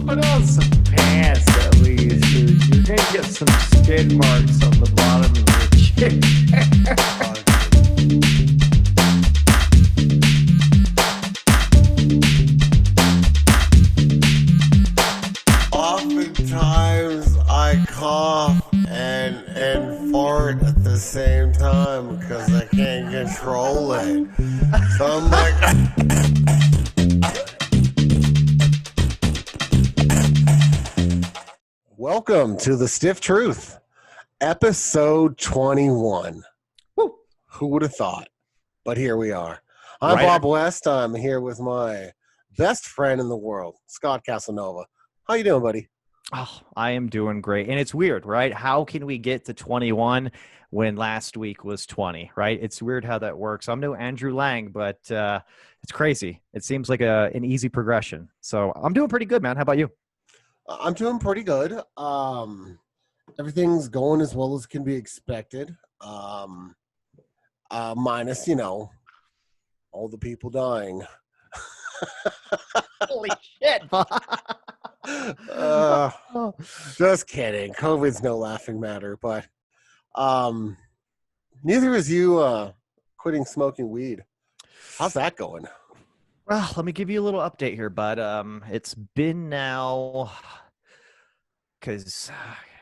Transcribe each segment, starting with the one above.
Put on some pants at least. You're gonna get some skid marks on the bottom of your chair. Oftentimes I cough and fart at the same time because I can't control it. So I'm like, welcome to the Stiff Truth, episode 21. Woo. Who would have thought? But here we are. I'm Right. Bob West. I'm here with my best friend in the world, Scott Casanova. How you doing, buddy? Oh, I am doing great. And it's weird, right? How can we get to 21 when last week was 20, right? It's weird how that works. I'm no Andrew Lang, but it's crazy. It seems like an easy progression. So I'm doing pretty good, man. How about you? I'm doing pretty good. Everything's going as well as can be expected. Minus, all the people dying. Holy shit. Just kidding. COVID's no laughing matter, but neither is you quitting smoking weed. How's that going? Well, let me give you a little update here, bud. It's been now because,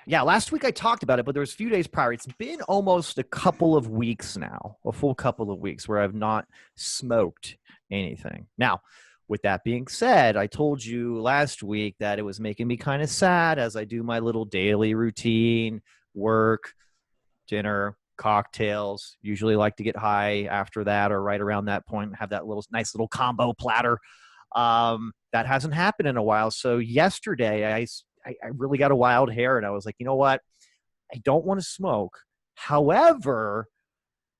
last week I talked about it, but there was a few days prior. It's been almost a couple of weeks now, a full couple of weeks where I've not smoked anything. Now, with that being said, I told you last week that it was making me kind of sad as I do my little daily routine, work, dinner, cocktails. Usually like to get high after that or right around that point, have that nice little combo platter. That hasn't happened in a while. So yesterday I really got a wild hair and I was like, you know what? I don't want to smoke. However,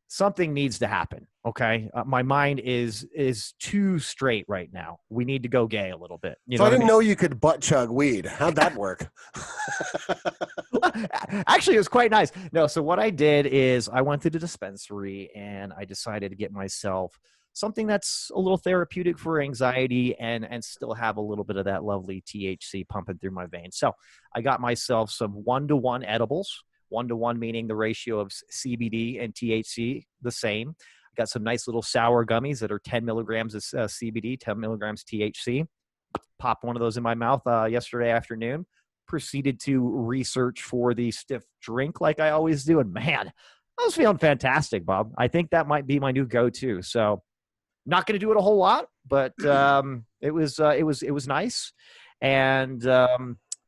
something needs to happen. Okay. My mind is too straight right now. We need to go gay a little bit. So I didn't know you could butt chug weed. How'd that work? Actually, it was quite nice. No, so what I did is I went to the dispensary and I decided to get myself something that's a little therapeutic for anxiety and still have a little bit of that lovely THC pumping through my veins. So I got myself some 1-to-1 edibles. 1-to-1 meaning the ratio of CBD and THC the same. I got some nice little sour gummies that are 10 milligrams of CBD, 10 milligrams THC. Popped one of those in my mouth yesterday afternoon. Proceeded to research for the stiff drink like I always do. And man, I was feeling fantastic, Bob. I think that might be my new go-to. So not going to do it a whole lot, but it was nice. And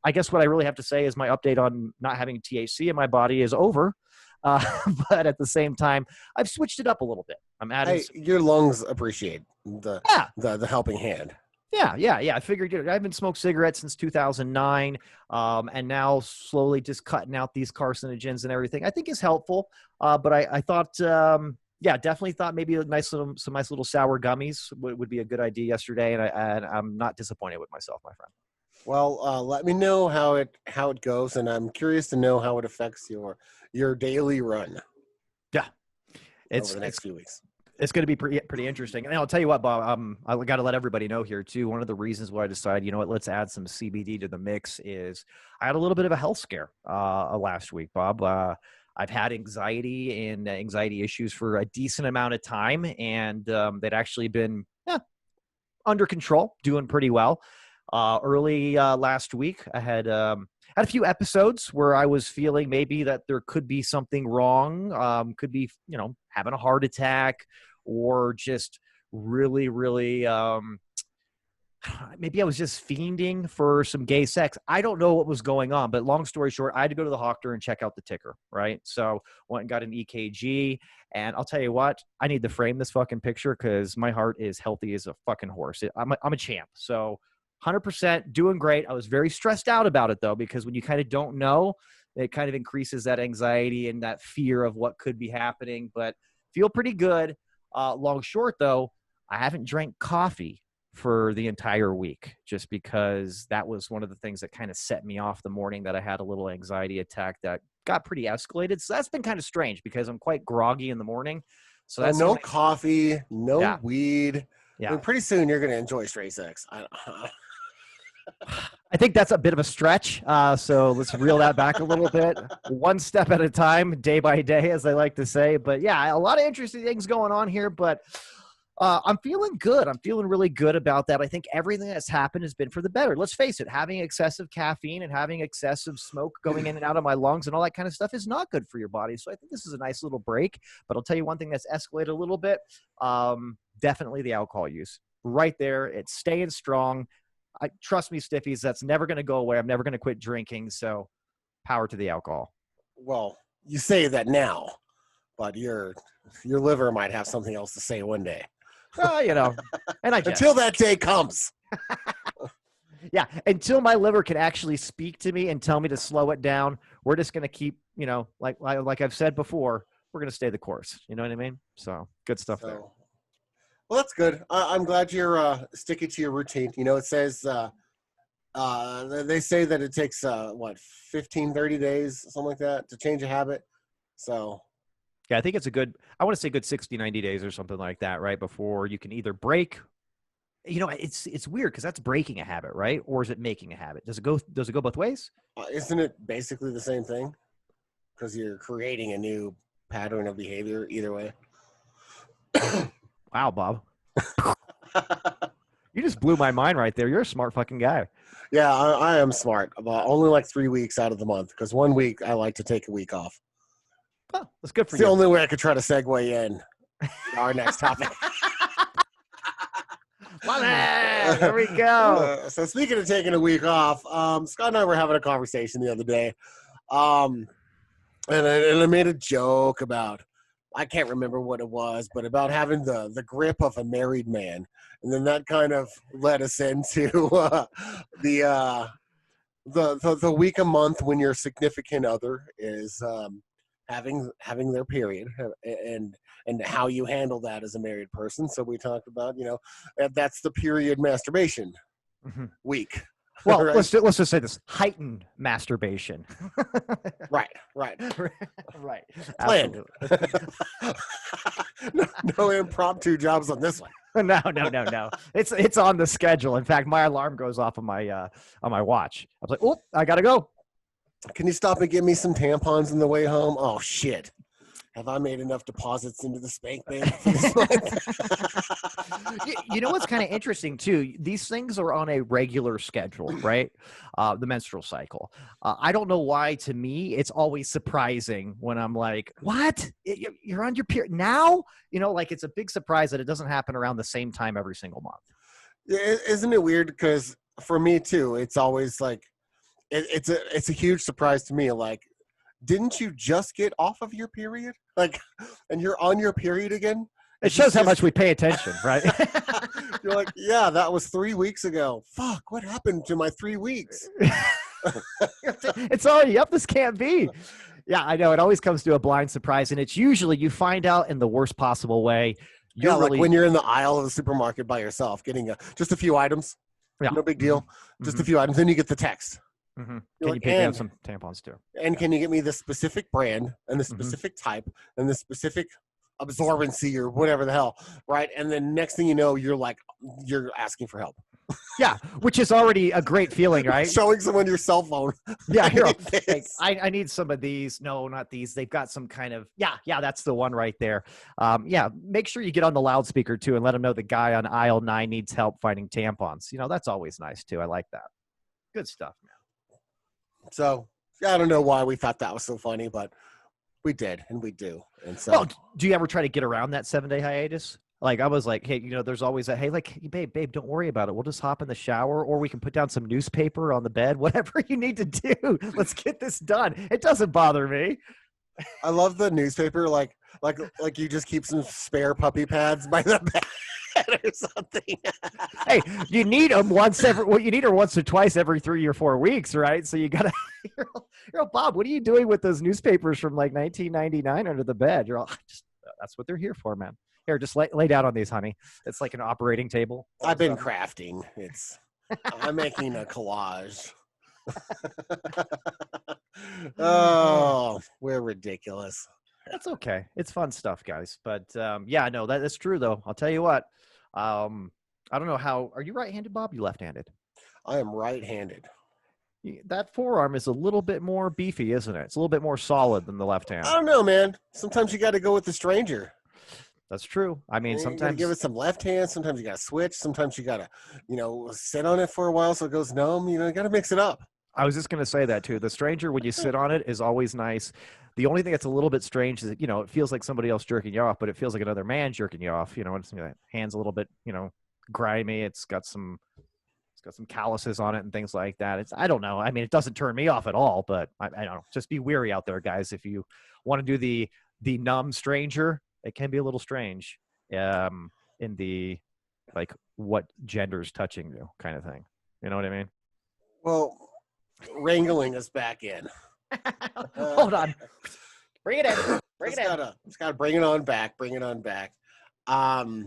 I guess what I really have to say is my update on not having THC in my body is over. But at the same time, I've switched it up a little bit. I'm adding. Hey, your lungs appreciate the helping hand. Yeah. I figured I haven't smoked cigarettes since 2009, and now slowly just cutting out these carcinogens and everything I think is helpful. But I thought, definitely thought maybe some nice little sour gummies would be a good idea yesterday, and I'm not disappointed with myself, my friend. Well, let me know how it goes, and I'm curious to know how it affects your daily run. Yeah, over the next few weeks. It's going to be pretty interesting. And I'll tell you what, Bob, I got to let everybody know here too. One of the reasons why I decided, you know what, let's add some CBD to the mix is I had a little bit of a health scare last week, Bob. I've had anxiety and anxiety issues for a decent amount of time, and they'd actually been under control, doing pretty well. Early last week, I had a few episodes where I was feeling maybe that there could be something wrong, could be, having a heart attack or just really, really, maybe I was just fiending for some gay sex. I don't know what was going on, but long story short, I had to go to the doctor and check out the ticker, right? So went and got an EKG, and I'll tell you what, I need to frame this fucking picture because my heart is healthy as a fucking horse. I'm a champ. So 100% doing great. I was very stressed out about it though, because when you kind of don't know, it kind of increases that anxiety and that fear of what could be happening, but feel pretty good. Long short though, I haven't drank coffee for the entire week just because that was one of the things that kind of set me off the morning that I had a little anxiety attack that got pretty escalated. So that's been kind of strange because I'm quite groggy in the morning. So that's no coffee, no weed. Yeah. I mean, pretty soon you're going to enjoy straight sex. I think that's a bit of a stretch. So let's reel that back a little bit. One step at a time, day by day, as I like to say. But yeah, a lot of interesting things going on here. But I'm feeling good. I'm feeling really good about that. I think everything that's happened has been for the better. Let's face it, having excessive caffeine and having excessive smoke going in and out of my lungs and all that kind of stuff is not good for your body. So I think this is a nice little break. But I'll tell you one thing that's escalated a little bit. Definitely the alcohol use. Right there. It's staying strong. Trust me, Stiffies, that's never going to go away. I'm never going to quit drinking. So power to the alcohol. Well, you say that now, but your liver might have something else to say one day. You know, and I just, until that day comes. yeah, until my liver can actually speak to me and tell me to slow it down, we're just going to keep, you know, like I've said before, we're going to stay the course. You know what I mean? So good stuff there. Well, that's good. I'm glad you're sticking to your routine. You know, it says they say that it takes 15, 30 days, something like that, to change a habit. So yeah, I think it's I want to say good 60, 90 days or something like that, right? Before you can either break, you know, it's weird because that's breaking a habit, right? Or is it making a habit? Does it go both ways? Isn't it basically the same thing? Because you're creating a new pattern of behavior either way. Wow, Bob. You just blew my mind right there. You're a smart fucking guy. Yeah, I am smart. But only like 3 weeks out of the month, because 1 week I like to take a week off. Oh, that's good for you. It's the only way I could try to segue in our next topic. There we go. So speaking of taking a week off, Scott and I were having a conversation the other day, and I made a joke about, I can't remember what it was, but about having the grip of a married man. And then that kind of led us into the week a month when your significant other is having their period, and how you handle that as a married person. So we talked about, you know, that's the period masturbation week. Well, right? let's just say this: heightened masturbation. Right. Planned. no impromptu jobs on this one. No. It's on the schedule. In fact, my alarm goes off on my watch. I was like, "Oh, I gotta go." Can you stop and get me some tampons on the way home? Oh shit. Have I made enough deposits into the spank bank? You know what's kind of interesting too? These things are on a regular schedule, right? The menstrual cycle. I don't know why. To me, it's always surprising when I'm like, "What? You're on your period now?" You know, like it's a big surprise that it doesn't happen around the same time every single month. Isn't it weird? Because for me too, it's always like it's a huge surprise to me. Like, didn't you just get off of your period? Like, and you're on your period again? It shows how much we pay attention, right? You're like, yeah, that was 3 weeks ago. Fuck, what happened to my 3 weeks? It's already up. This can't be. Yeah, I know. It always comes to a blind surprise, and it's usually you find out in the worst possible way. Like when you're in the aisle of the supermarket by yourself, getting just a few items. Yeah. No big deal. Just a few items. Then you get the text. Can you pick me up some tampons too? And can you get me the specific brand and the specific type and the specific absorbency or whatever the hell, right? And then next thing you know, you're asking for help. Yeah, which is already a great feeling, right? Showing someone your cell phone. Yeah, here, like, I need some of these. No, not these. They've got some kind of, yeah, that's the one right there. Yeah, make sure you get on the loudspeaker too and let them know the guy on aisle 9 needs help finding tampons. You know, that's always nice too. I like that. Good stuff, man. So I don't know why we thought that was so funny, but we did, and we do. And so, well, do you ever try to get around that 7-day hiatus? Like, I was like, hey, you know, there's always that, hey, like, babe, don't worry about it. We'll just hop in the shower, or we can put down some newspaper on the bed, whatever you need to do. Let's get this done. It doesn't bother me. I love the newspaper, like you just keep some spare puppy pads by the bed or something. Hey, you need them once or twice every 3 or 4 weeks, right? So you gotta. You're all, Bob, what are you doing with those newspapers from like 1999 under the bed? You're all, that's what they're here for, man. Here, just lay down on these, honey. It's like an operating table. I've been crafting. I'm making a collage. Oh, we're ridiculous. That's okay. It's fun stuff, guys. But yeah, no, that's true though. I'll tell you what. I don't know how. Are you right-handed, Bob? You left-handed? I am right-handed. That forearm is a little bit more beefy, isn't it? It's a little bit more solid than the left hand. I don't know, man. Sometimes you got to go with the stranger. That's true. I mean, You got to give sometimes it some left hand. Sometimes you got to switch. Sometimes you got to, sit on it for a while so it goes numb. You got to mix it up. I was just going to say that too. The stranger, when you sit on it, is always nice. The only thing that's a little bit strange is that, it feels like somebody else jerking you off, but it feels like another man jerking you off. It's hands a little bit, grimy. It's got some calluses on it and things like that. I don't know. I mean, it doesn't turn me off at all, but I don't know. Just be weary out there, guys. If you want to do the numb stranger, it can be a little strange. In the like what gender's touching you kind of thing. You know what I mean? Well, wrangling us back in. Hold on. Bring it in. Bring it in. Just gotta bring it on back. Bring it on back. I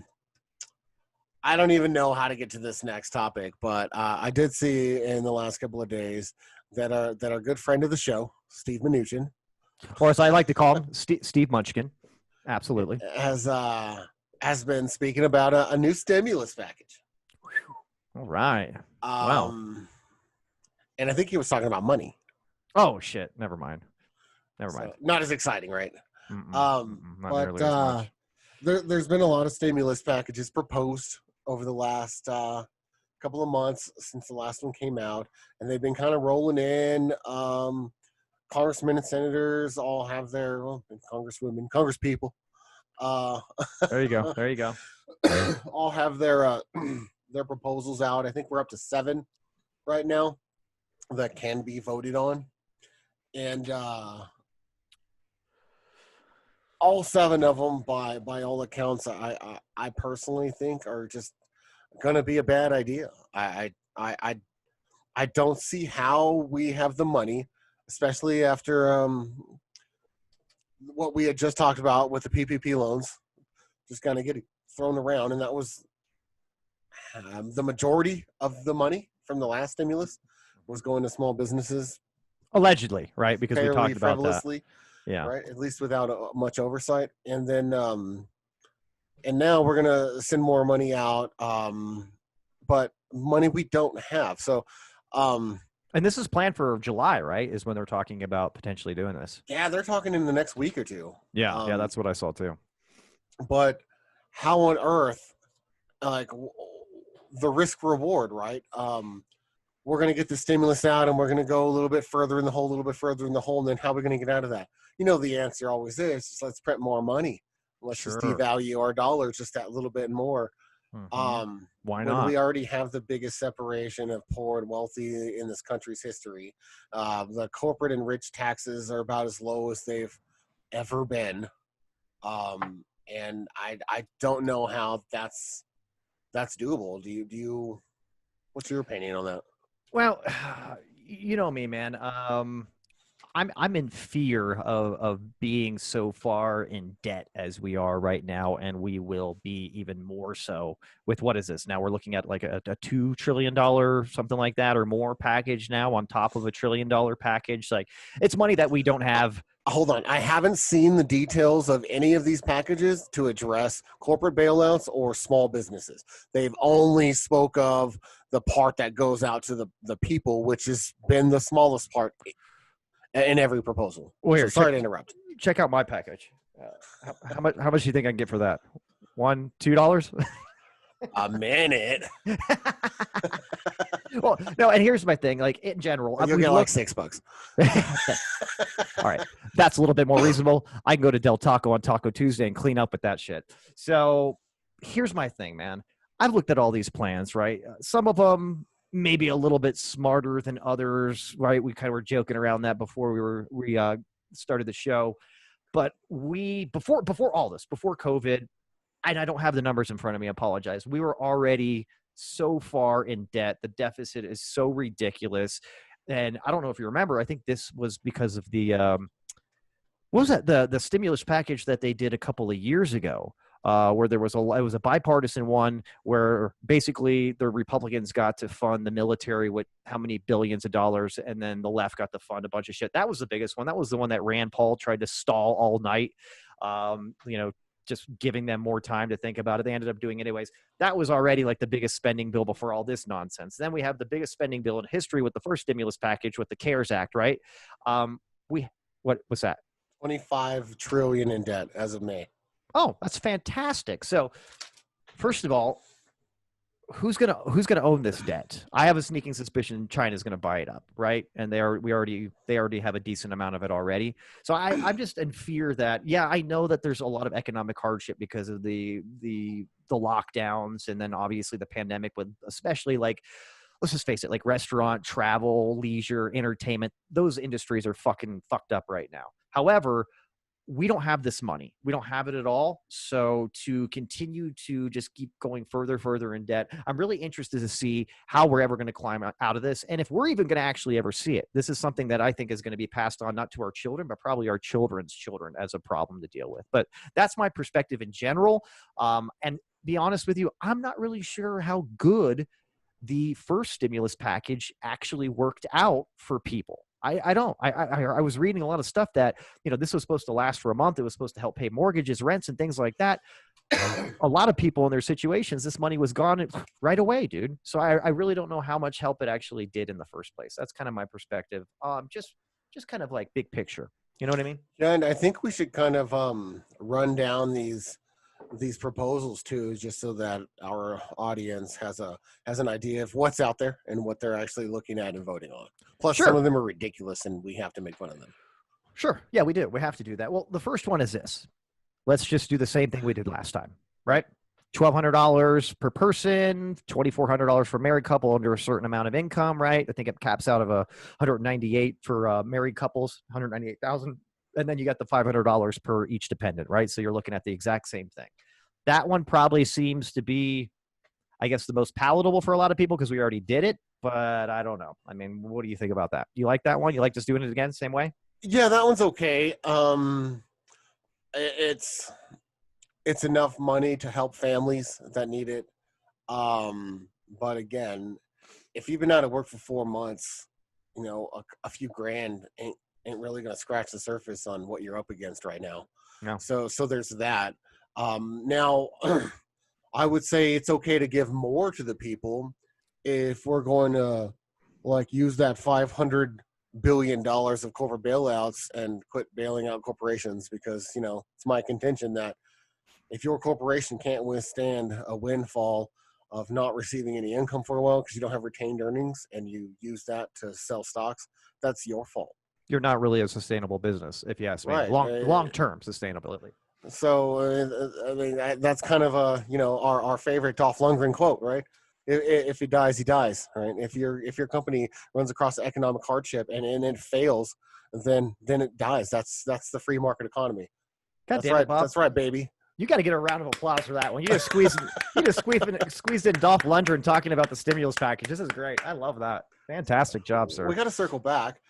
don't even know how to get to this next topic, but I did see in the last couple of days that our good friend of the show, Steve Mnuchin, or as I like to call him, Steve Munchkin, absolutely, has been speaking about a new stimulus package. All right. Wow. And I think he was talking about money. Oh shit! Never mind. So, not as exciting, right? Not nearly as much. There's been a lot of stimulus packages proposed over the last couple of months since the last one came out, and they've been kind of rolling in. Congressmen and senators all have their congresswomen, congresspeople. There you go. All have their proposals out. I think we're up to 7 right now that can be voted on, and all 7 of them, by all accounts, I personally think are just gonna be a bad idea. I don't see how we have the money, especially after what we had just talked about with the PPP loans, just kind of getting thrown around, and that was the majority of the money from the last stimulus was going to small businesses, allegedly, right? Because we talked about that. Yeah. Right. At least without much oversight. And then, and now we're going to send more money out, but money we don't have. So, and this is planned for July, right? Is when they're talking about potentially doing this. Yeah. They're talking in the next week or 2. Yeah. That's what I saw too. But how on earth, like the risk reward, right? We're going to get the stimulus out and we're going to go a little bit further in the hole, and then how are we going to get out of that? The answer always is let's print more money. Let's just devalue our dollar just that little bit more. Mm-hmm. Why not? When we already have the biggest separation of poor and wealthy in this country's history. The corporate and rich taxes are about as low as they've ever been. And I don't know how that's doable. Do you what's your opinion on that? Well, you know me, man. I'm in fear of being so far in debt as we are right now, and we will be even more so with what is this now? We're looking at like a $2 trillion, something like that, or more package now on top of $1 trillion package. Like it's money that we don't have. Hold on, I haven't seen the details of any of these packages to address corporate bailouts or small businesses. They've only spoke of the part that goes out to the people, which has been the smallest part in every proposal. Well, here, sorry to interrupt. Check out my package. How much do you think I can get for that? $1, $2? A minute. Well, no, and here's my thing. Like in general, you'll get like $6. All right, that's a little bit more reasonable. I can go to Del Taco on Taco Tuesday and clean up with that shit. So here's my thing, man. I've looked at all these plans, right? Some of them maybe a little bit smarter than others, right? We kind of were joking around that before we started the show, but before all this, before COVID, and I don't have the numbers in front of me. I apologize. We were already so far in debt. The deficit is so ridiculous. And I don't know if you remember, I think this was because of the, what was that? The stimulus package that they did a couple of years ago, where it was a bipartisan one where basically the Republicans got to fund the military with how many billions of dollars, and then the left got to fund a bunch of shit. That was the biggest one. That was the one that Rand Paul tried to stall all night. just giving them more time to think about it. They ended up doing it anyways. That was already like the biggest spending bill before all this nonsense. Then we have the biggest spending bill in history with the first stimulus package with the CARES Act, right? What was that? 25 trillion in debt as of May. Oh, that's fantastic. So first of all, who's gonna own this debt? I have a sneaking suspicion China's gonna buy it up, right? And they already have a decent amount of it already. So I'm just in fear that, yeah, I know that there's a lot of economic hardship because of the lockdowns, and then obviously the pandemic, with especially like, let's just face it, like restaurant, travel, leisure, entertainment, those industries are fucking fucked up right now. However, we don't have this money. We don't have it at all. So to continue to just keep going further in debt, I'm really interested to see how we're ever going to climb out of this. And if we're even going to actually ever see it. This is something that I think is going to be passed on, not to our children, but probably our children's children as a problem to deal with. But that's my perspective in general. And be honest with you, I'm not really sure how good the first stimulus package actually worked out for people. I don't. I was reading a lot of stuff that, this was supposed to last for a month. It was supposed to help pay mortgages, rents, and things like that. A lot of people in their situations, this money was gone right away, dude. So I really don't know how much help it actually did in the first place. That's kind of my perspective. Just kind of like big picture. You know what I mean? Yeah, and I think we should kind of run down these proposals too, just so that our audience has an idea of what's out there and what they're actually looking at and voting on. Plus, Sure. Some of them are ridiculous, and we have to make fun of them. Sure. Yeah, we do. We have to do that. Well, the first one is this. Let's just do the same thing we did last time, right? $1,200 per person, $2,400 for married couple under a certain amount of income, right? I think it caps out of $198 for married couples, $198,000. And then you got the $500 per each dependent, right? So you're looking at the exact same thing. That one probably seems to be, I guess, the most palatable for a lot of people because we already did it, but I don't know. I mean, what do you think about that? Do you like that one? You like just doing it again, same way? Yeah, that one's okay. It's enough money to help families that need it. But again, if you've been out of work for 4 months, a few grand ain't really going to scratch the surface on what you're up against right now. No. So there's that. Now, I would say it's okay to give more to the people if we're going to use that $500 billion of corporate bailouts and quit bailing out corporations, because it's my contention that if your corporation can't withstand a windfall of not receiving any income for a while because you don't have retained earnings and you use that to sell stocks, that's your fault. You're not really a sustainable business, if you ask me. Right. Long-term sustainability. So, I mean, that's kind of our favorite Dolph Lundgren quote, right? If he dies, he dies, right? If your company runs across economic hardship and it fails, then it dies. That's the free market economy. God That's damn right. it, Bob. That's right, baby. You got to get a round of applause for that one. You just squeezed in Dolph Lundgren talking about the stimulus package. This is great. I love that. Fantastic job, sir. We got to circle back.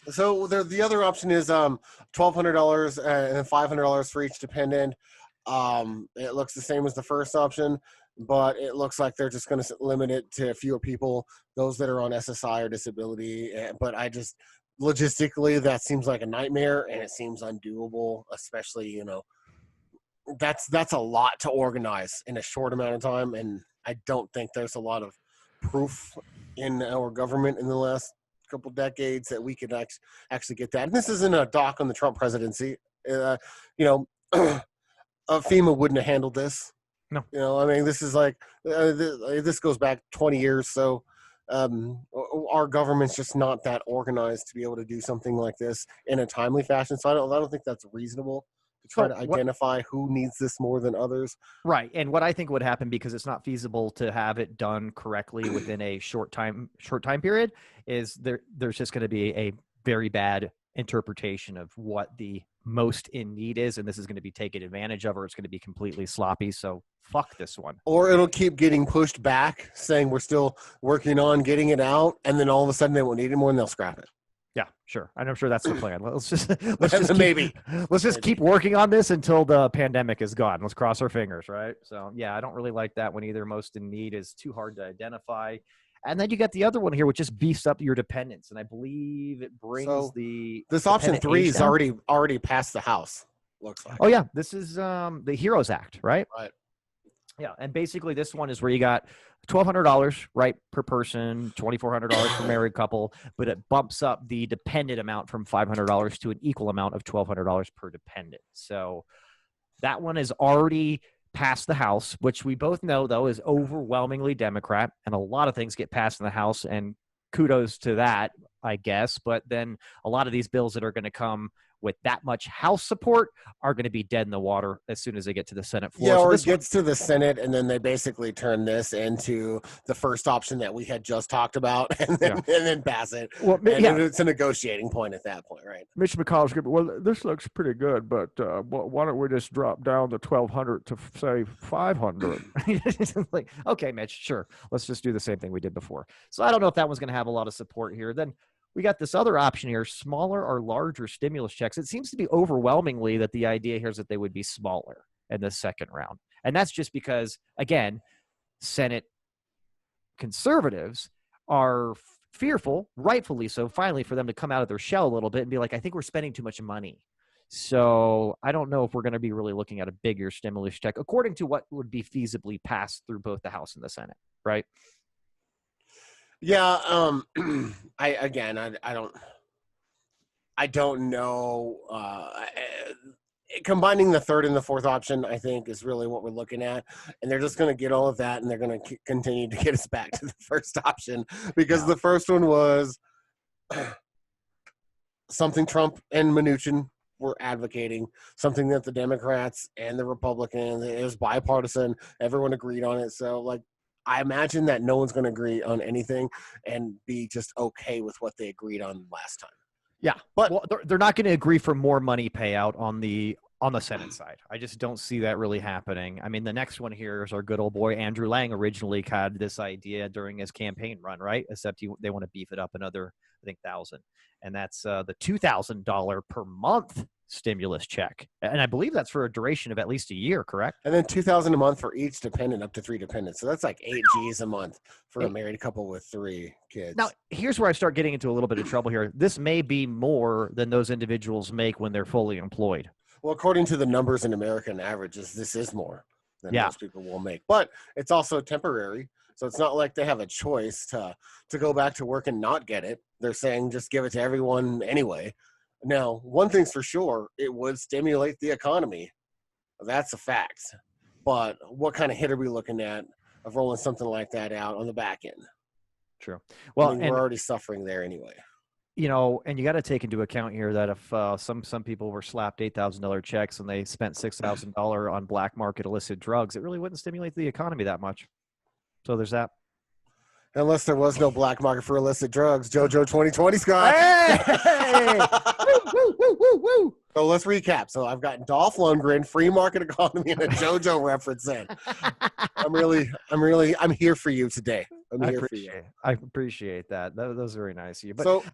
So the other option is $1,200 and then $500 for each dependent. It looks the same as the first option, but it looks like they're just going to limit it to fewer people, those that are on SSI or disability. But logistically, that seems like a nightmare, and it seems undoable, especially, that's a lot to organize in a short amount of time. And I don't think there's a lot of proof in our government in the last couple decades that we could actually get that. And this isn't a dock on the Trump presidency. FEMA wouldn't have handled this. No. I mean, this is this goes back 20 years. So our government's just not that organized to be able to do something like this in a timely fashion. So I don't think that's reasonable to try to identify who needs this more than others. Right. And what I think would happen, because it's not feasible to have it done correctly within a short time period, is there's just going to be a very bad interpretation of what the most in need is, and this is going to be taken advantage of, or it's going to be completely sloppy. So fuck this one. Or it'll keep getting pushed back, saying we're still working on getting it out, and then all of a sudden they won't need it more and they'll scrap it. Yeah, sure. And I'm sure that's the plan. Let's just keep working on this until the pandemic is gone. Let's cross our fingers, right? So yeah, I don't really like that one either. Most in need is too hard to identify. And then you got the other one here, which just beefs up your dependents, and I believe it brings this option 3 is already passed the House. looks like. Oh yeah, this is the Heroes Act, right? Right. Yeah, and basically this one is where you got $1,200 right per person, $2,400 for married couple, but it bumps up the dependent amount from $500 to an equal amount of $1,200 per dependent. So that one is already passed the House, which we both know though is overwhelmingly Democrat, and a lot of things get passed in the House, and kudos to that, I guess. But then a lot of these bills that are going to come with that much House support are going to be dead in the water as soon as they get to the Senate floor. Yeah, So or this it gets to the Senate, and then they basically turn this into the first option that we had just talked about, and then pass it. Well, and it's a negotiating point at that point, right? Mitch McConnell's good. Well, this looks pretty good, but why don't we just drop down the 1,200 to say 500? like, okay, Mitch, sure. Let's just do the same thing we did before. So I don't know if that one's going to have a lot of support here. Then we got this other option here, smaller or larger stimulus checks. It seems to be overwhelmingly that the idea here is that they would be smaller in the second round. And that's just because, again, Senate conservatives are fearful, rightfully so, finally, for them to come out of their shell a little bit and be like, I think we're spending too much money. So I don't know if we're going to be really looking at a bigger stimulus check, according to what would be feasibly passed through both the House and the Senate, right? Yeah, I don't know. Combining the third and the fourth option, I think, is really what we're looking at, and they're just going to get all of that, and they're going to continue to get us back to the first option, because the first one was something Trump and Mnuchin were advocating, something that the Democrats and the Republicans, it was bipartisan, everyone agreed on it. So, like, I imagine that no one's going to agree on anything and be just okay with what they agreed on last time. Yeah, but they're not going to agree for more money payout on the Senate side. I just don't see that really happening. I mean, the next one here is our good old boy Andrew Lang originally had this idea during his campaign run, right? Except they want to beef it up another, I think, 1,000, and that's the $2,000 per month stimulus check, and I believe that's for a duration of at least a year, correct? And then $2,000 a month for each dependent, up to 3 dependents. So that's like $8 G's a month for a married couple with 3 kids. Now, here's where I start getting into a little bit of trouble here. This may be more than those individuals make when they're fully employed. Well, according to the numbers in American averages, this is more than most people will make. But it's also temporary. So it's not like they have a choice to go back to work and not get it. They're saying just give it to everyone anyway. Now, one thing's for sure, it would stimulate the economy. That's a fact. But what kind of hit are we looking at of rolling something like that out on the back end? True. Well, I mean, we're already suffering there anyway. You know, and you got to take into account here that if some people were slapped $8,000 checks and they spent $6,000 on black market illicit drugs, it really wouldn't stimulate the economy that much. So there's that. Unless there was no black market for illicit drugs. JoJo 2020, Scott. Hey! Woo, woo, woo, woo. So let's recap. So I've got Dolph Lundgren, free market economy, and a JoJo reference in. I'm here for you today. I appreciate that. That was very nice of you. But so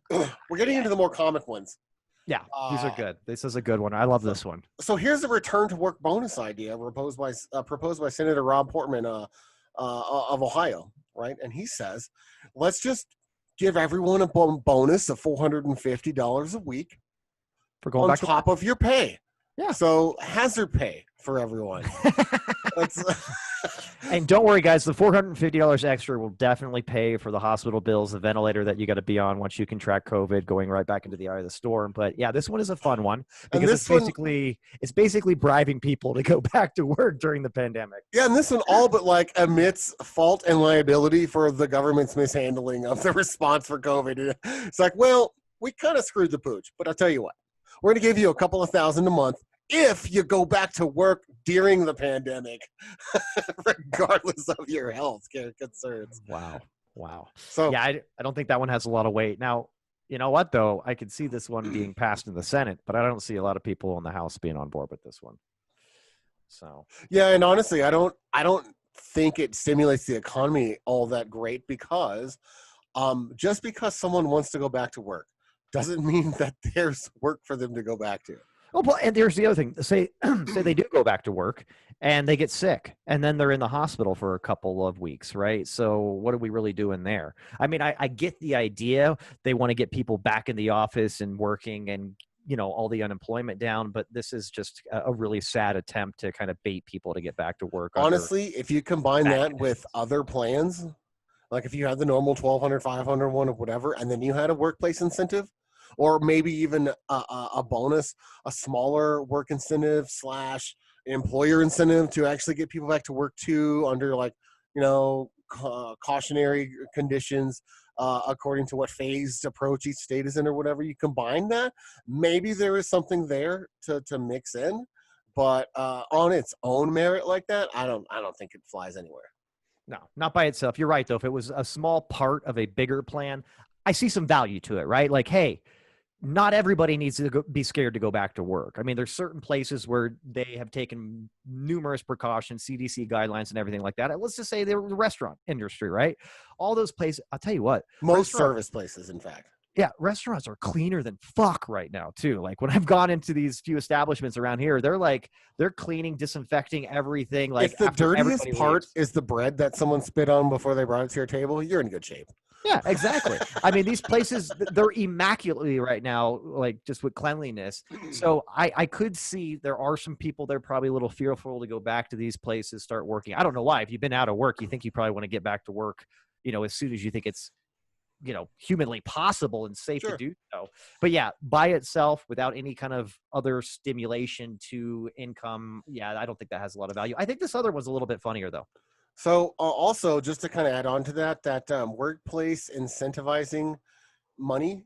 we're getting into the more comic ones. Yeah, these are good. This is a good one. I love this one. So here's the return to work bonus idea proposed by Senator Rob Portman of Ohio, right? And he says, let's just give everyone a bonus of $450 a week for going on back top of your pay. Yeah. So hazard pay for everyone. And don't worry, guys, the $450 extra will definitely pay for the hospital bills, the ventilator that you got to be on once you contract COVID, going right back into the eye of the storm. But yeah, this one is a fun one because it's basically bribing people to go back to work during the pandemic. Yeah, and this one all but like admits fault and liability for the government's mishandling of the response for COVID. It's like, well, we kind of screwed the pooch, but I'll tell you what, we're going to give you a couple of $1,000 a month if you go back to work during the pandemic, regardless of your health care concerns. Wow. So yeah, I don't think that one has a lot of weight. Now, you know what, though? I could see this one being passed in the Senate, but I don't see a lot of people in the House being on board with this one. So yeah, and honestly, I don't think it stimulates the economy all that great because just because someone wants to go back to work doesn't mean that there's work for them to go back to. Well, and there's the other thing. Say they do go back to work and they get sick and then they're in the hospital for a couple of weeks, right? So what are we really doing there? I mean, I get the idea. They want to get people back in the office and working and all the unemployment down. But this is just a really sad attempt to kind of bait people to get back to work. Honestly, if you combine that with other plans, like if you had the normal 1,200, 500 one or whatever, and then you had a workplace incentive, or maybe even a bonus, a smaller work incentive / employer incentive to actually get people back to work too, under like, cautionary conditions, according to what phased approach each state is in or whatever. You combine that, maybe there is something there to mix in, but on its own merit like that, I don't think it flies anywhere. No, not by itself. You're right, though. If it was a small part of a bigger plan, I see some value to it, right? Like, hey, not everybody needs to be scared to go back to work. I mean, there's certain places where they have taken numerous precautions, CDC guidelines and everything like that. Let's just say the restaurant industry, right? All those places, I'll tell you what. Most service places, in fact. Yeah, restaurants are cleaner than fuck right now, too. Like, when I've gone into these few establishments around here, they're cleaning, disinfecting everything. Like, if the dirtiest part is the bread that someone spit on before they brought it to your table, you're in good shape. Yeah, exactly. I mean, these places, they're immaculately right now, like just with cleanliness. So I could see there are some people that are probably a little fearful to go back to these places, start working. I don't know why. If you've been out of work, you think you probably want to get back to work, as soon as you think it's, humanly possible and safe to do so. But yeah, by itself, without any kind of other stimulation to income, I don't think that has a lot of value. I think this other one's a little bit funnier, though. So also, just to kind of add on to that workplace incentivizing money,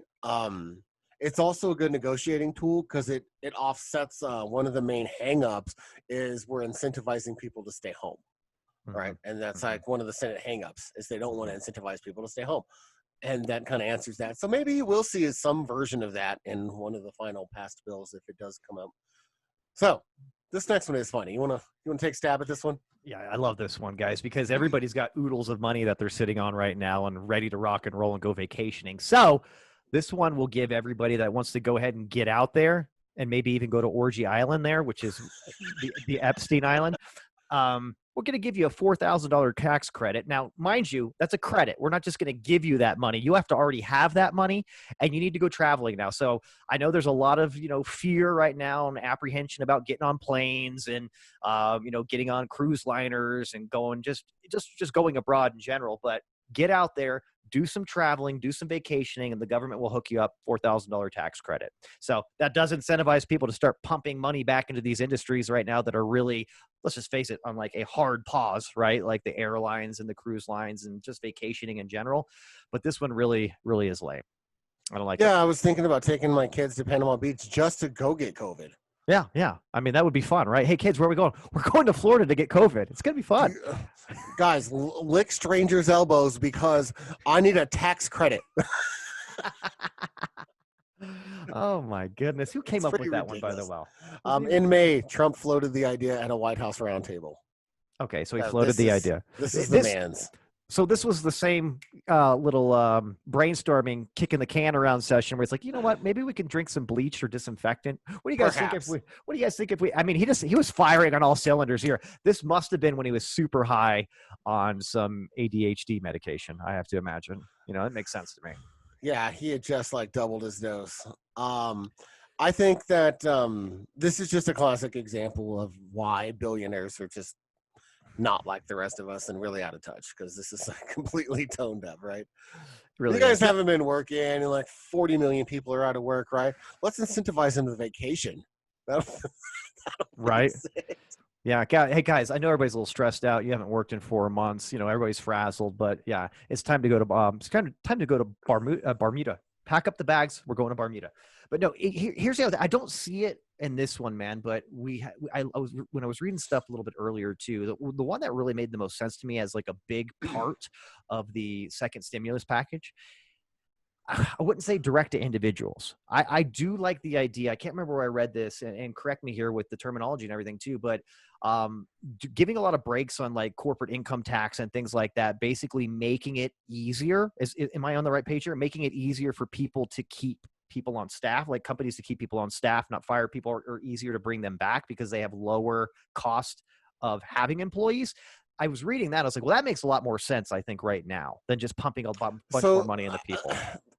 it's also a good negotiating tool because it offsets one of the main hangups is we're incentivizing people to stay home, right? And that's like one of the Senate hangups is they don't want to incentivize people to stay home. And that kind of answers that. So maybe we'll see some version of that in one of the final passed bills if it does come out. So this next one is funny. You want to take a stab at this one? Yeah, I love this one, guys, because everybody's got oodles of money that they're sitting on right now and ready to rock and roll and go vacationing. So this one will give everybody that wants to go ahead and get out there and maybe even go to Orgy Island there, which is the Epstein Island. We're going to give you a $4,000 tax credit. Now, mind you, that's a credit. We're not just going to give you that money. You have to already have that money, and you need to go traveling now. So I know there's a lot of, fear right now and apprehension about getting on planes and, getting on cruise liners and going just going abroad in general. But get out there, do some traveling, do some vacationing, and the government will hook you up $4,000 tax credit. So that does incentivize people to start pumping money back into these industries right now that are really, let's just face it, on like a hard pause, right? Like the airlines and the cruise lines and just vacationing in general. But this one really, really is lame. I don't like it. Yeah, I was thinking about taking my kids to Panama Beach just to go get COVID. Yeah. I mean, that would be fun, right? Hey, kids, where are we going? We're going to Florida to get COVID. It's going to be fun. Guys, lick strangers' elbows because I need a tax credit. Oh, my goodness. Who came up with that ridiculous one, by the way? In May, Trump floated the idea at a White House roundtable. Okay, so he floated the idea. This is the man's. So this was the same little brainstorming, kicking the can around session where it's like, you know what? Maybe we can drink some bleach or disinfectant. What do you guys think if we? I mean, he was firing on all cylinders here. This must have been when he was super high on some ADHD medication. I have to imagine. It makes sense to me. Yeah, he had just like doubled his dose. I think that this is just a classic example of why billionaires are just not like the rest of us and really out of touch, because this is like completely toned up, right? Really, you guys haven't been working and like 40 million people are out of work, right? Let's incentivize them to vacation. Right. Yeah. Hey guys, I know everybody's a little stressed out. You haven't worked in 4 months. Everybody's frazzled, but yeah, it's time to go to Bermuda. Pack up the bags. We're going to Bermuda. But no, here's the other. I don't see it in this one, man. But when I was reading stuff a little bit earlier too, the one that really made the most sense to me as like a big part of the second stimulus package, I wouldn't say direct to individuals. I do like the idea. I can't remember where I read this, and correct me here with the terminology and everything too, but giving a lot of breaks on like corporate income tax and things like that, basically making it easier. Am I on the right page here? Making it easier for people to keep people on staff, like companies to keep people on staff, not fire people, or easier to bring them back because they have lower cost of having employees. I was reading that. I was like, well, that makes a lot more sense, I think, right now than just pumping a bunch more money into people.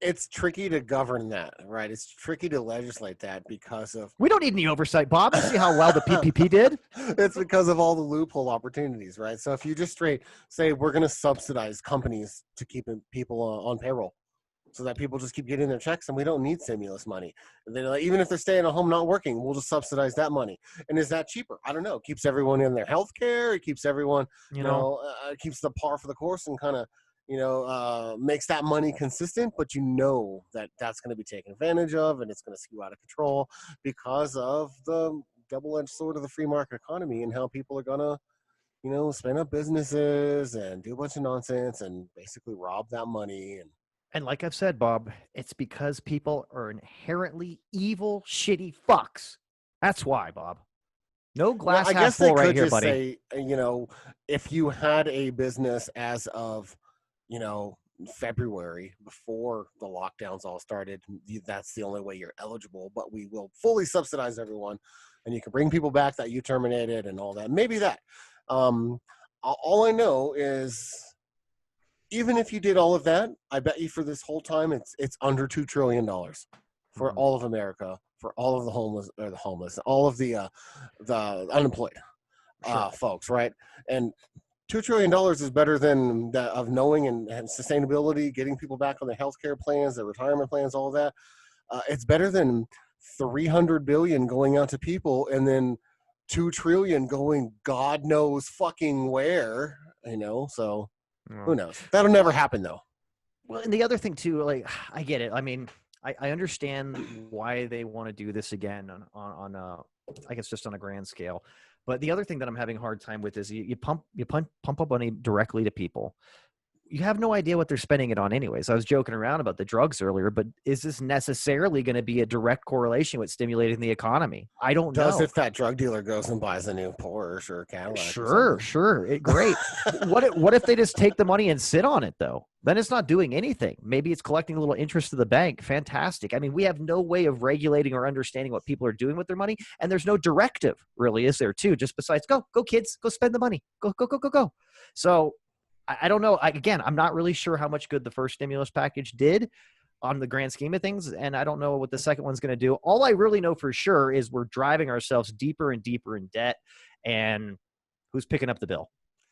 it's tricky to govern that, right? It's tricky to legislate that because of We don't need any oversight, Bob. You see how well the PPP did? it's because of all the loophole opportunities, right? So if you just straight say we're going to subsidize companies to keep people on payroll, so that people just keep getting their checks and we don't need stimulus money. They're like, even if they're staying at home not working, we'll just subsidize that money. And is that cheaper? I don't know. It keeps everyone in their health care. It keeps everyone, it keeps the par for the course and kind of, makes that money consistent. But you know that that's going to be taken advantage of and it's going to skew out of control because of the double-edged sword of the free market economy and how people are going to, spin up businesses and do a bunch of nonsense and basically rob that money. And like I've said, Bob, it's because people are inherently evil, shitty fucks. That's why, Bob. No glass half full right here, buddy. Say, if you had a business as of, February before the lockdowns all started, that's the only way you're eligible. But we will fully subsidize everyone, and you can bring people back that you terminated and all that. Maybe that. All I know is, even if you did all of that, I bet you for this whole time it's under $2 trillion for all of America, for all of the homeless, all of the unemployed folks, right? And $2 trillion is better than that of knowing and sustainability, getting people back on their healthcare plans, their retirement plans, all of that. It's better than 300 billion going out to people, and then 2 trillion going God knows fucking where, So. Who knows? That'll never happen, though. Well, and the other thing, too, like, I get it. I mean, I understand why they want to do this again on I guess, just on a grand scale. But the other thing that I'm having a hard time with is you pump up money directly to people. You have no idea what they're spending it on anyways. I was joking around about the drugs earlier, but is this necessarily going to be a direct correlation with stimulating the economy? I don't know. If that drug dealer goes and buys a new Porsche or Cadillac? Sure. Great. What if they just take the money and sit on it, though? Then it's not doing anything. Maybe it's collecting a little interest to the bank. Fantastic. I mean, we have no way of regulating or understanding what people are doing with their money, and there's no directive, really, is there, too? Just besides, go kids, go spend the money. Go. So I don't know. Again, I'm not really sure how much good the first stimulus package did on the grand scheme of things, and I don't know what the second one's going to do. All I really know for sure is we're driving ourselves deeper and deeper in debt, and who's picking up the bill?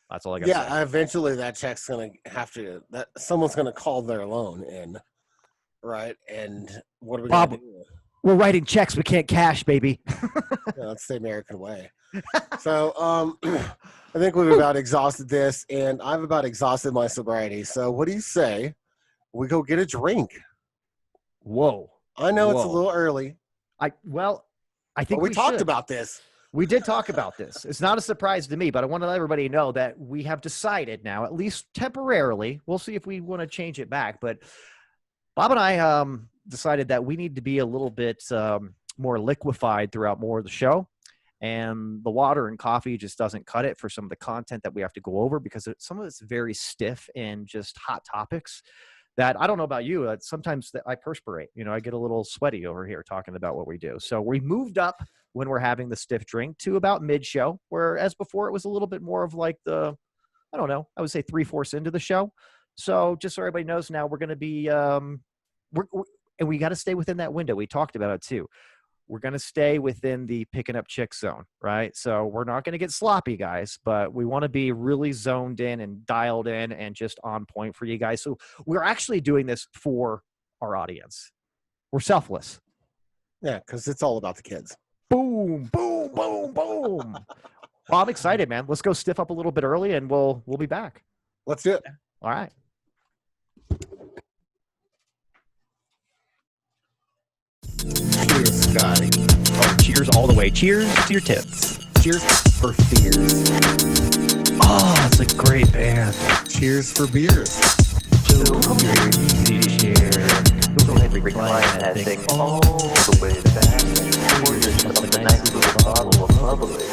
That's all I got to say. Yeah, eventually that check's going to have to – someone's going to call their loan in, right? And what are we going to do? We're writing checks. We can't cash, baby. Yeah, that's the American way. So I think we've about exhausted this, and I've about exhausted my sobriety. So what do you say we go get a drink? Whoa. I know it's a little early. I think we talked about this. We did talk about this. It's not a surprise to me, but I want to let everybody know that we have decided now, at least temporarily, we'll see if we want to change it back, but Bob and I decided that we need to be a little bit more liquefied throughout more of the show. And the water and coffee just doesn't cut it for some of the content that we have to go over, because some of it's very stiff and just hot topics that I don't know about you. Sometimes I perspirate. I get a little sweaty over here talking about what we do. So we moved up when we're having the stiff drink to about mid-show, whereas before it was a little bit more of like I would say 3/4 into the show. So just so everybody knows now, we're going to be and we got to stay within that window. We talked about it too. We're going to stay within the picking up chick zone, right? So we're not going to get sloppy, guys, but we want to be really zoned in and dialed in and just on point for you guys. So we're actually doing this for our audience. We're selfless. Yeah, because it's all about the kids. Boom, boom, boom, boom. Well, I'm excited, man. Let's go stiff up a little bit early, and we'll be back. Let's do it. All right. Cheers, Scotty. Oh, cheers all the way. Cheers to your tits. Cheers for fears. Oh, it's a great band. Cheers for beers. Cheers. Go ahead and recline that thing all the way back. Pour yourself a nice little bottle of bubbly.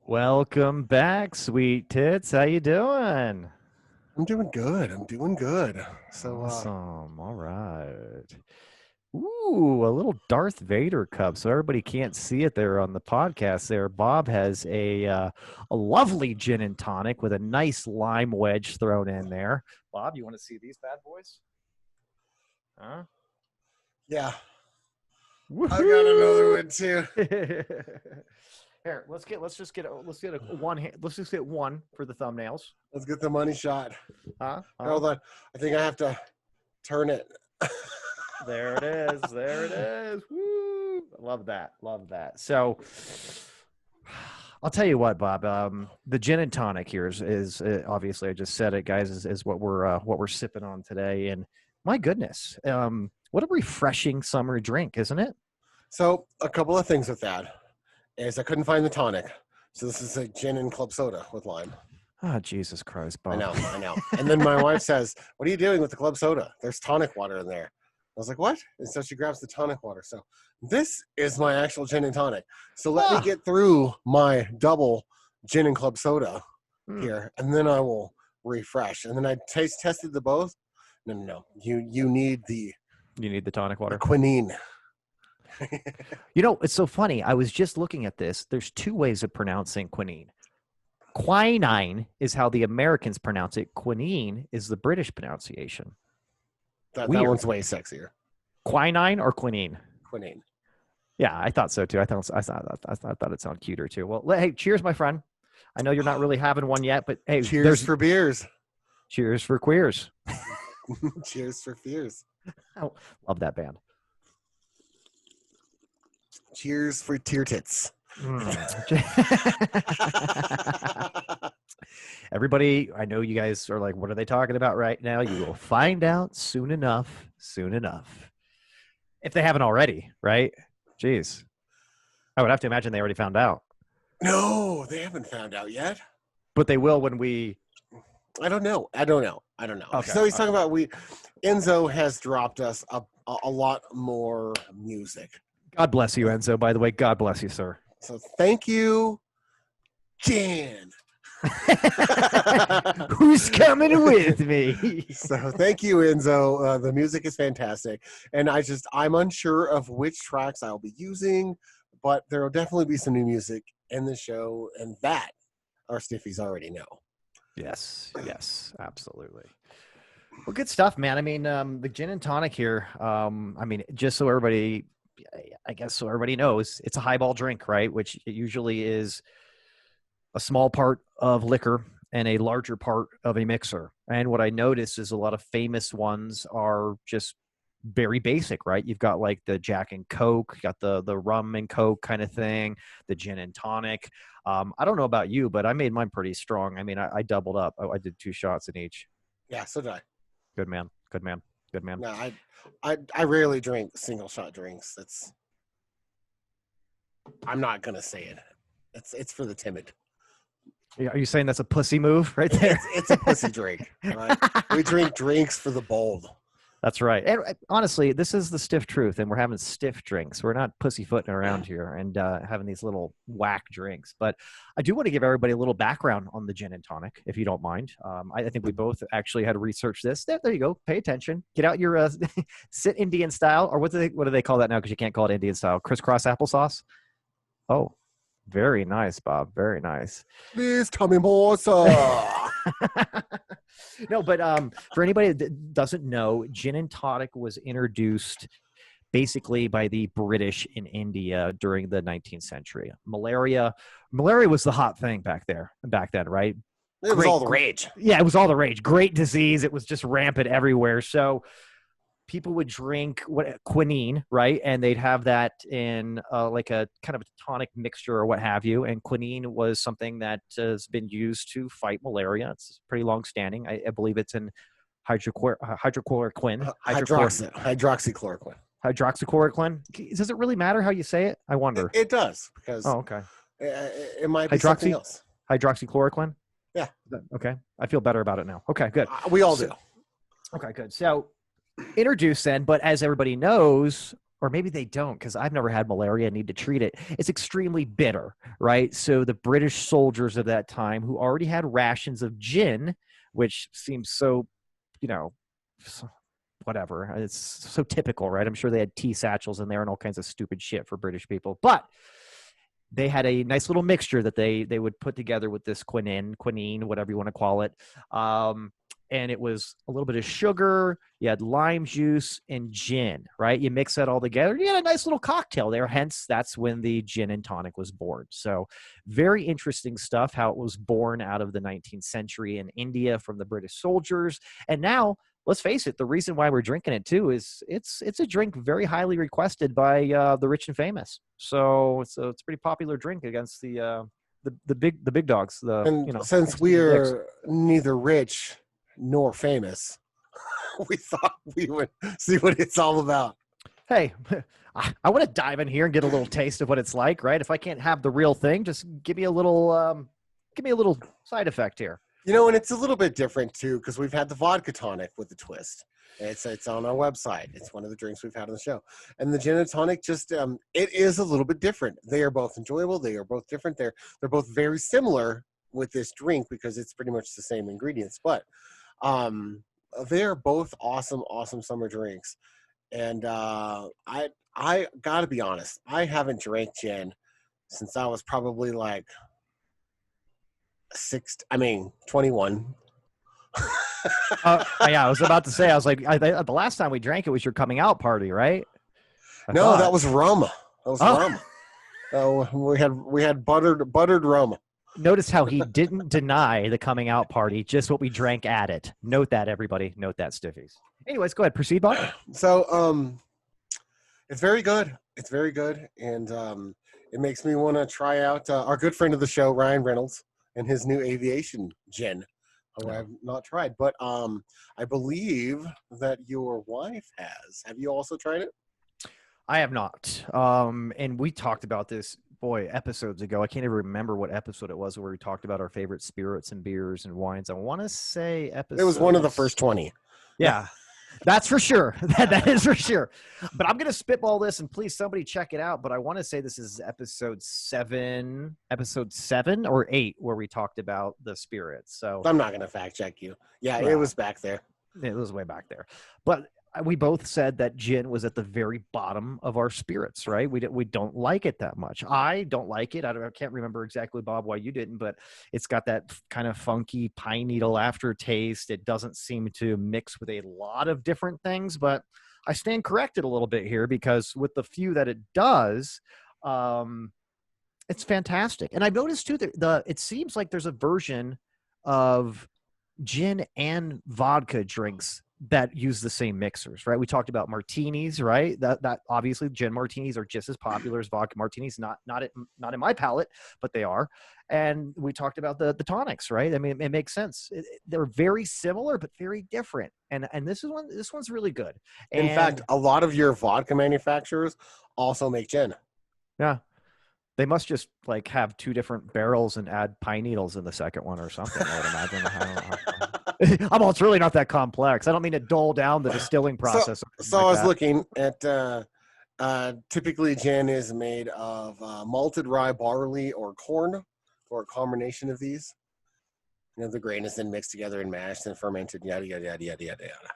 Welcome back, sweet tits. How you doing? I'm doing good. I'm doing good. So, Awesome. All right. Ooh, a little Darth Vader cup. So everybody can't see it there on the podcast. There, Bob has a lovely gin and tonic with a nice lime wedge thrown in there. Bob, you want to see these bad boys? Huh? yeah, Woohoo! I got another one too. Here, let's just get one for the thumbnails. Let's get the money shot. Huh? Hold on. I think I have to turn it. There it is. There it is. Woo! Love that. Love that. So I'll tell you what, Bob. The gin and tonic here is obviously, I just said it, guys, is what we're sipping on today. And my goodness, what a refreshing summer drink, isn't it? So a couple of things with that is I couldn't find the tonic. So this is a gin and club soda with lime. Oh, Jesus Christ, Bob. I know. And then my wife says, "What are you doing with the club soda? There's tonic water in there." I was like, "What?" And so she grabs the tonic water. So this is my actual gin and tonic. So let me get through my double gin and club soda here, and then I will refresh. And then I tested the both. No. You need the tonic water. quinine. You know, it's so funny. I was just looking at this. There's two ways of pronouncing quinine. Quinine is how the Americans pronounce it. Quinine is the British pronunciation. That Weird. one's way sexier. Quinine or quinine? Quinine. Yeah, I thought so too. I thought it sounded cuter too. Well, hey, cheers, my friend. I know you're not really having one yet, but hey, Cheers for beers. Cheers for queers. Cheers for fears. Oh, love that band. Cheers for tear tits. Everybody, I know you guys are like, what are they talking about right now? You will find out soon enough. Soon enough. If they haven't already, right? Jeez. I would have to imagine they already found out. No, they haven't found out yet. But they will when we... I don't know. Okay. So he's talking about Enzo has dropped us a lot more music. God bless you, Enzo, by the way. God bless you, sir. So thank you, Jan. Who's coming with me? So thank you, Enzo. The music is fantastic. And I'm unsure of which tracks I'll be using, but there will definitely be some new music in the show, and that our Stiffies already know. Yes, absolutely. Well, good stuff, man. I mean, the gin and tonic here, just so everybody, I guess so everybody knows, it's a highball drink, right? Which usually is a small part of liquor and a larger part of a mixer. And what I notice is a lot of famous ones are just very basic, right? You've got like the Jack and Coke, you got the rum and Coke kind of thing, the gin and tonic. I don't know about you, but I made mine pretty strong. I mean, I doubled up. I did 2 shots in each. Yeah, so did I. Good man. No, I rarely drink single shot drinks. I'm not gonna say it. It's for the timid. Are you saying that's a pussy move right there? It's a pussy drink. Right? We drink drinks for the bold. That's right. And honestly, this is the stiff truth, and we're having stiff drinks. We're not pussyfooting around here and having these little whack drinks. But I do want to give everybody a little background on the gin and tonic, if you don't mind. I think we both actually had to research this. There you go. Pay attention. Get out your sit Indian style, or what do they call that now? Because you can't call it Indian style. Crisscross applesauce. Oh, very nice, Bob. Very nice. Please tell me more, sir. No, but for anybody that doesn't know, gin and tonic was introduced basically by the British in India during the 19th century. Malaria was the hot thing back then, right? It was all the rage. Yeah, it was all the rage. Great disease. It was just rampant everywhere. So people would drink quinine, right? And they'd have that in like a kind of a tonic mixture or what have you. And quinine was something that has been used to fight malaria. It's pretty long standing. I believe it's in hydrochloroquine. Hydroxychloroquine. Hydroxychloroquine. Does it really matter how you say it? I wonder. It does, because okay. It might be something else. Hydroxychloroquine? Yeah. Okay. I feel better about it now. Okay, good. We all do. Okay, good. So introduced then, but as everybody knows, or maybe they don't, because I've never had malaria and need to treat it, it's extremely bitter, right? So the British soldiers of that time who already had rations of gin which seems so, you know, whatever. It's so typical, right? I'm sure they had tea satchels in there and all kinds of stupid shit for British people. But they had a nice little mixture that they would put together with this quinine, whatever you want to call it. And it was a little bit of sugar. You had lime juice and gin, right? You mix that all together. You had a nice little cocktail there. Hence, that's when the gin and tonic was born. So very interesting stuff, how it was born out of the 19th century in India from the British soldiers. And now, let's face it, the reason why we're drinking it too is it's a drink very highly requested by the rich and famous. So it's a pretty popular drink against the big dogs. Since we are neither rich nor famous, we thought we would see what it's all about. Hey, I want to dive in here and get a little taste of what it's like, right? If I can't have the real thing, just give me a little side effect here. You know, and it's a little bit different too, because we've had the vodka tonic with the twist. It's on our website. It's one of the drinks we've had on the show. And the gin and tonic just it is a little bit different. They are both enjoyable. They are both different. They're both very similar with this drink because it's pretty much the same ingredients. But they are both awesome summer drinks. And I gotta be honest, I haven't drank gin since I was probably like 21. Yeah, I was about to say, I was like, the last time we drank it was your coming out party, right? That was rum. Rum. We had buttered rum. Notice how he didn't deny the coming out party, just what we drank at it. Note that, everybody. Note that, Stiffies. Anyways, go ahead. Proceed, Bob. So, it's very good. It's very good. And it makes me want to try out our good friend of the show, Ryan Reynolds, and his new aviation gin. I have not tried. But I believe that your wife has. Have you also tried it? I have not. And we talked about this, episodes ago. I can't even remember what episode it was where we talked about our favorite spirits and beers and wines. I want to say It was one of the first 20. Yeah, that's for sure. That is for sure. But I'm going to spitball this, and please somebody check it out. But I want to say this is episode 7 or 8, where we talked about the spirits. So I'm not going to fact check you. Yeah, it was back there. It was way back there. But we both said that gin was at the very bottom of our spirits, right? We don't like it that much. I don't like it. I can't remember exactly, Bob, why you didn't, but it's got that kind of funky pine needle aftertaste. It doesn't seem to mix with a lot of different things, but I stand corrected a little bit here because with the few that it does, it's fantastic. And I've noticed too that it seems like there's a version of gin and vodka drinks that use the same mixers, right? We talked about martinis, right? That obviously gin martinis are just as popular as vodka martinis. Not in my palate, but they are. And we talked about the tonics, right? I mean, it makes sense. They're very similar, but very different. And this one's really good. In fact, a lot of your vodka manufacturers also make gin. Yeah. They must just like have 2 different barrels and add pine needles in the second one or something. I would imagine. It's really not that complex. I don't mean to dull down the distilling process. So I was looking at typically gin is made of malted rye, barley, or corn, or a combination of these. You know, the grain is then mixed together and mashed and fermented. Yada yada yada yada yada.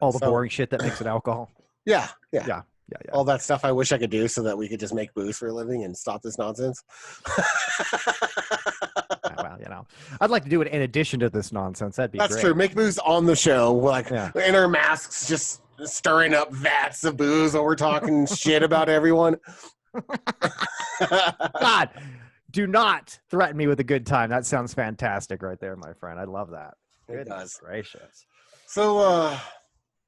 All the boring shit that makes it alcohol. Yeah. Yeah. All that stuff I wish I could do so that we could just make booze for a living and stop this nonsense. Well, I'd like to do it in addition to this nonsense. That's great. True. Make booze on the show, in our masks, just stirring up vats of booze while we're talking shit about everyone. God, do not threaten me with a good time. That sounds fantastic right there, my friend. I love that. It does. Gracious. So,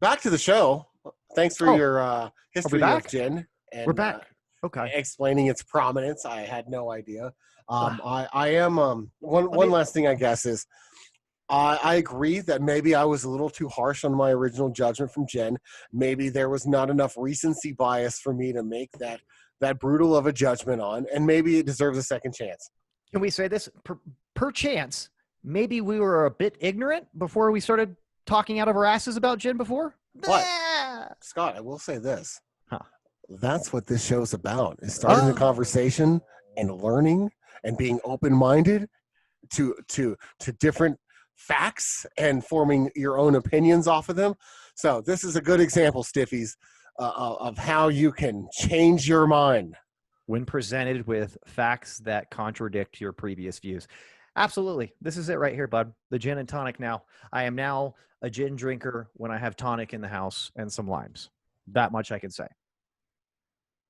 back to the show. Thanks for your history of gin. And, we're back. Okay. Explaining its prominence. I had no idea. I am one last thing I guess is I agree that maybe I was a little too harsh on my original judgment from gin. Maybe there was not enough recency bias for me to make that brutal of a judgment on, and maybe it deserves a second chance. Can we say this? Per chance, maybe we were a bit ignorant before we started talking out of our asses about gin before? But, Scott, I will say this. That's what this show's about, is starting the conversation and learning and being open-minded to different facts and forming your own opinions off of them. So this is a good example, Stiffies, of how you can change your mind when presented with facts that contradict your previous views. Absolutely. This is it right here, bud. The gin and tonic now. I am now a gin drinker when I have tonic in the house and some limes. That much I can say.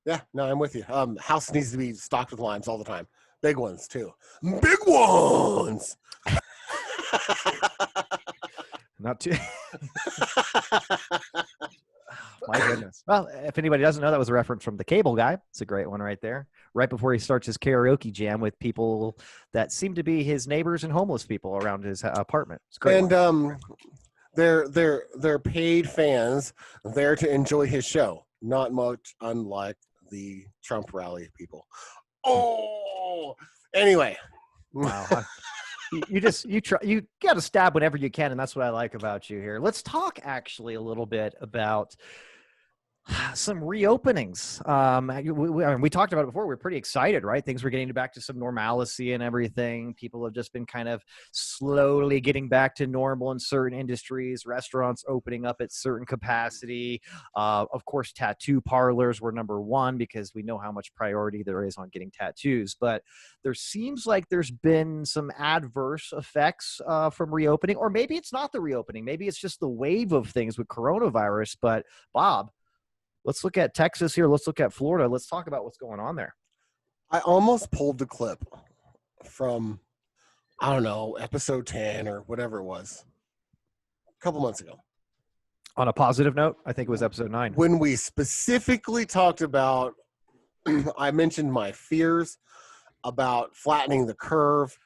Yeah, no, I'm with you. House needs to be stocked with limes all the time. Big ones, too. Big ones! Not too... My goodness. Well, if anybody doesn't know, that was a reference from The Cable Guy. It's a great one right there. Right before he starts his karaoke jam with people that seem to be his neighbors and homeless people around his apartment. It's great. And they're paid fans there to enjoy his show. Not much unlike the Trump rally people. Oh, anyway. Wow. You got to stab whenever you can, and that's what I like about you here. Let's talk actually a little bit about some reopenings. We talked about it before. We're pretty excited, right? Things were getting back to some normalcy and everything. People have just been kind of slowly getting back to normal in certain industries, restaurants opening up at certain capacity. Of course, tattoo parlors were number one because we know how much priority there is on getting tattoos. But there seems like there's been some adverse effects from reopening, or maybe it's not the reopening. Maybe it's just the wave of things with coronavirus. But Bob, let's look at Texas here. Let's look at Florida. Let's talk about what's going on there. I almost pulled the clip from, I don't know, episode 10 or whatever it was, a couple months ago. On a positive note, I think it was episode 9. When we specifically talked about, I mentioned my fears about flattening the curve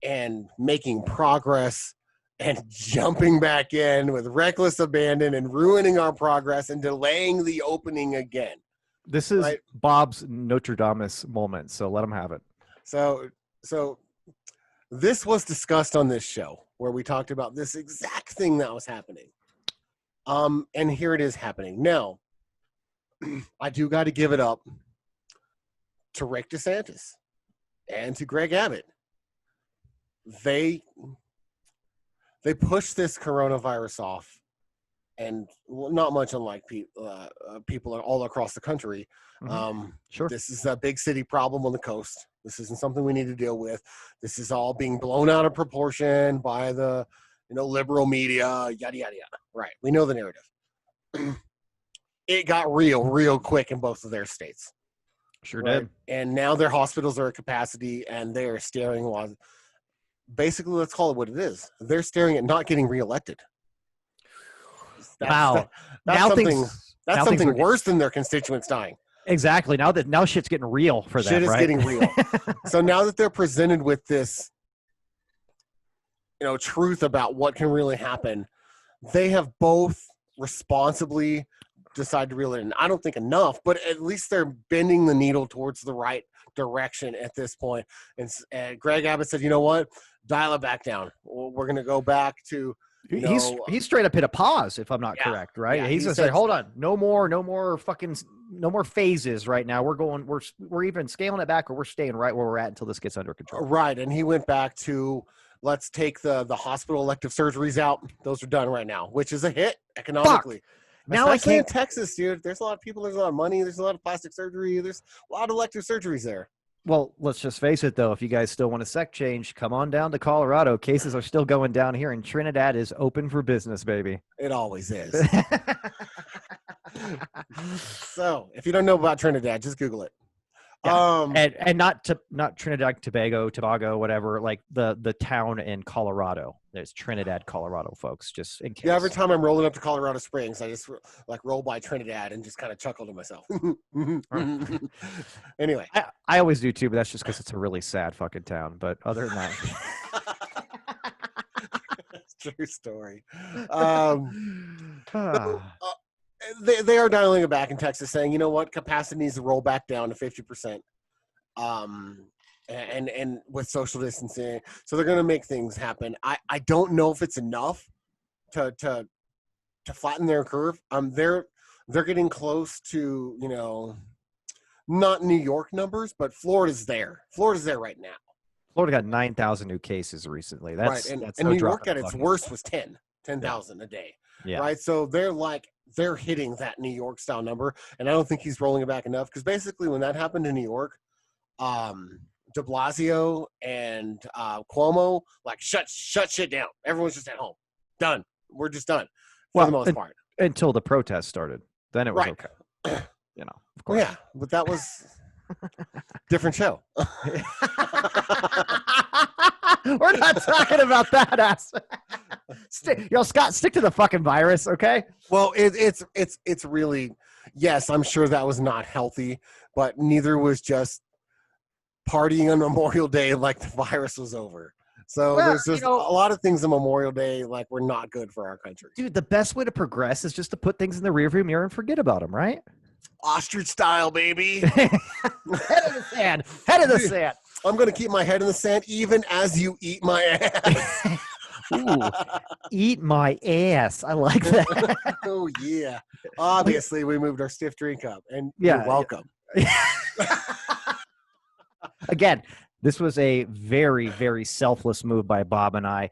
and making progress and jumping back in with reckless abandon and ruining our progress and delaying the opening again. This is right? Bob's Notre Dame moment, so let him have it. So this was discussed on this show where we talked about this exact thing that was happening. And here it is happening. Now, I do got to give it up to Rick DeSantis and to Greg Abbott. They pushed this coronavirus off, and not much unlike people all across the country. Sure. This is a big city problem on the coast. This isn't something we need to deal with. This is all being blown out of proportion by the liberal media, yada, yada, yada. Right. We know the narrative. It got real quick in both of their states. Sure right? did. And now their hospitals are at capacity, and they are staring while basically, let's call it what it is. They're staring at not getting reelected. Wow. That's something worse than their constituents dying. Exactly. Now shit's getting real for them. Shit is right? getting real. So now that they're presented with this, truth about what can really happen, they have both responsibly decided to reel it in. I don't think enough, but at least they're bending the needle towards the right direction at this point. And Greg Abbott said, you know what? Dial it back down. We're going to go back to he's straight up hit a pause, if I'm not correct, right? Yeah, he's gonna say, hold on, no more phases right now. We're even scaling it back, or we're staying right where we're at until this gets under control. Right. And he went back to, let's take the hospital elective surgeries out. Those are done right now, which is a hit economically. Now Especially in Texas, dude. There's a lot of people, there's a lot of money, there's a lot of plastic surgery, there's a lot of elective surgeries there. Well, let's just face it, though. If you guys still want a sec change, come on down to Colorado. Cases are still going down here, and Trinidad is open for business, baby. It always is. So, if you don't know about Trinidad, just Google it. Yeah. And not Trinidad, Tobago, whatever. Like the town in Colorado. There's Trinidad, Colorado, folks. Just in case. Yeah, every time I'm rolling up to Colorado Springs, I just roll by Trinidad and just kind of chuckle to myself. Anyway, I always do too, but that's just because it's a really sad fucking town. But other than that, true story. They are dialing it back in Texas, saying, you know what, capacity needs to roll back down to 50%. And with social distancing, so they're going to make things happen. I don't know if it's enough to flatten their curve. They're getting close to not New York numbers, but Florida's there. Florida's there right now. Florida got 9,000 new cases recently. That's right. that's And no New drop York in at the its bucket. worst was 10,000 a day. Yeah. Right. So they're hitting that New York style number. And I don't think he's rolling it back enough, because basically when that happened in New York, de Blasio and Cuomo like shut shit down. Everyone's just at home. Done. We're just done for the most part. Until the protest started. Then it was Right. okay. Of Well, course. yeah, but that was different show. We're not talking about that ass. Scott, stick to the fucking virus, okay? Well, it's really, yes, I'm sure that was not healthy, but neither was just partying on Memorial Day like the virus was over. So Well, there's just a lot of things on Memorial Day like were not good for our country. Dude, the best way to progress is just to put things in the rearview mirror and forget about them, right? Ostrich style, baby. Head of the sand. Head of the sand. I'm going to keep my head in the sand even as you eat my ass. Ooh, eat my ass. I like that. Oh, yeah. Obviously, we moved our stiff drink up, and Yeah, you're welcome. Again, this was a very, very selfless move by Bob and I.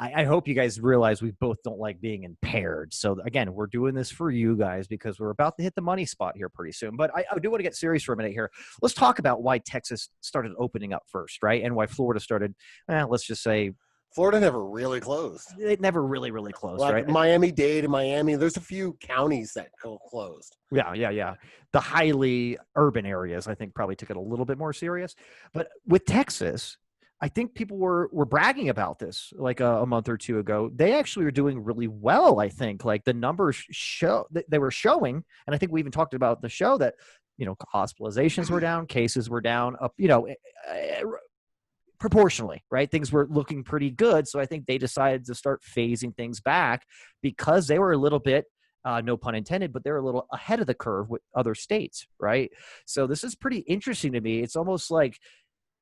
I hope you guys realize we both don't like being impaired. So again, we're doing this for you guys because we're about to hit the money spot here pretty soon. But I do want to get serious for a minute here. Let's talk about why Texas started opening up first, right? And why Florida started, let's just say. Florida never really closed. It never really, really closed, like right? Miami-Dade and Miami, there's a few counties that closed. Yeah. The highly urban areas, I think, probably took it a little bit more serious. But with Texas, I think people were bragging about this like a month or two ago. They actually were doing really well, I think. Like the numbers show that they were showing, and I think we even talked about the show that, hospitalizations were down, cases were down, up, proportionally, right? Things were looking pretty good. So I think they decided to start phasing things back because they were a little bit, no pun intended, but they're a little ahead of the curve with other states, right? So this is pretty interesting to me. It's almost like,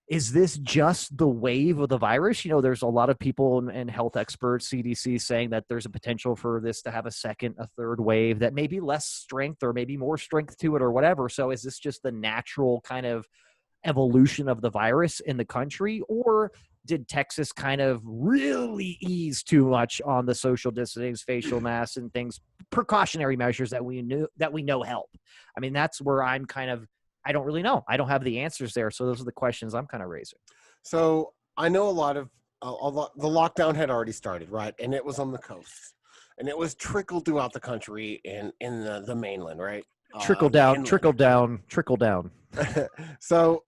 is this just the wave of the virus? There's a lot of people and health experts, CDC, saying that there's a potential for this to have a second, a third wave that may be less strength or maybe more strength to it or whatever. So is this just the natural kind of evolution of the virus in the country, or did Texas kind of really ease too much on the social distancing, facial masks, and things, precautionary measures that we know help? I mean, that's where I'm kind of, I don't really know. I don't have the answers there. So those are the questions I'm kind of raising. So I know a lot, the lockdown had already started, right? And it was on the coast, and it was trickled throughout the country in the mainland, right? Trickle down. So,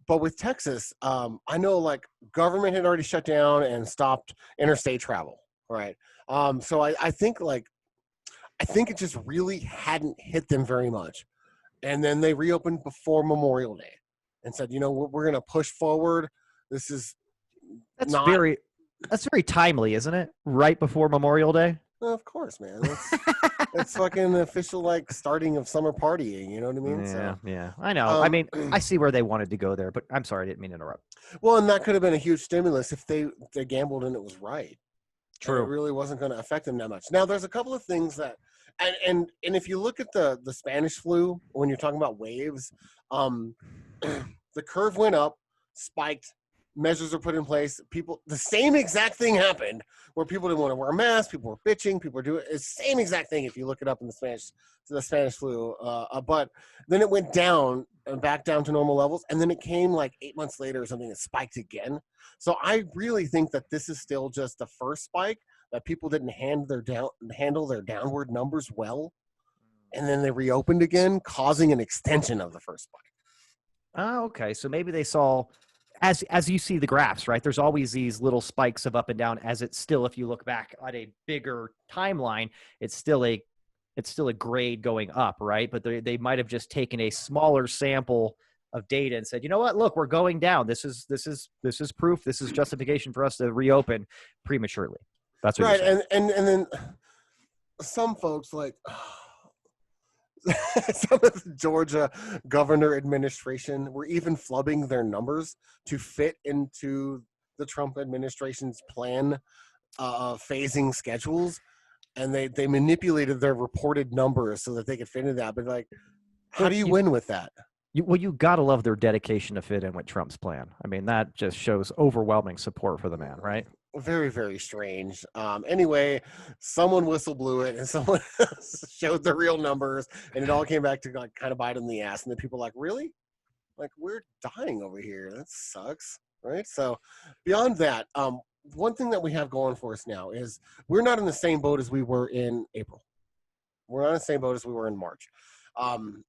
but with Texas, I know like government had already shut down and stopped interstate travel, right? So I think it just really hadn't hit them very much. And then they reopened before Memorial Day and said, we're going to push forward. That's very timely, isn't it? Right before Memorial Day. Well, of course, man. That's fucking official, starting of summer partying. You know what I mean? Yeah. I know. I mean, I see where they wanted to go there, but I'm sorry, I didn't mean to interrupt. Well, and that could have been a huge stimulus if they gambled and it was right. True. And it really wasn't going to affect them that much. Now, there's a couple of things that, and if you look at the Spanish flu, when you're talking about waves, the curve went up, spiked, measures were put in place. The same exact thing happened where people didn't want to wear masks, people were bitching, people were doing it's the same exact thing if you look it up in the Spanish flu. But then it went down and back down to normal levels, and then it came like 8 months later or something, it spiked again. So I really think that this is still just the first spike, that people didn't handle their downward numbers well, and then they reopened again, causing an extension of the first spike. Oh, okay. So maybe they saw, as you see the graphs, right? There's always these little spikes of up and down. As it's still, if you look back at a bigger timeline, it's still a grade going up, right? But they might have just taken a smaller sample of data and said, you know what? Look, we're going down. This is proof. This is justification for us to reopen prematurely. That's what right. You're saying. And then some folks like some of the Georgia governor administration were even flubbing their numbers to fit into the Trump administration's plan phasing schedules, and they manipulated their reported numbers so that they could fit into that. But how do you win with that? You got to love their dedication to fit in with Trump's plan. I mean, that just shows overwhelming support for the man, right? Very, very strange. Anyway, someone whistle blew it and someone showed the real numbers, and it all came back to like kind of bite in the ass. And then people were like, really? Like, we're dying over here. That sucks. Right. So beyond that, one thing that we have going for us now is we're not in the same boat as we were in April. We're not in the same boat as we were in March. Um,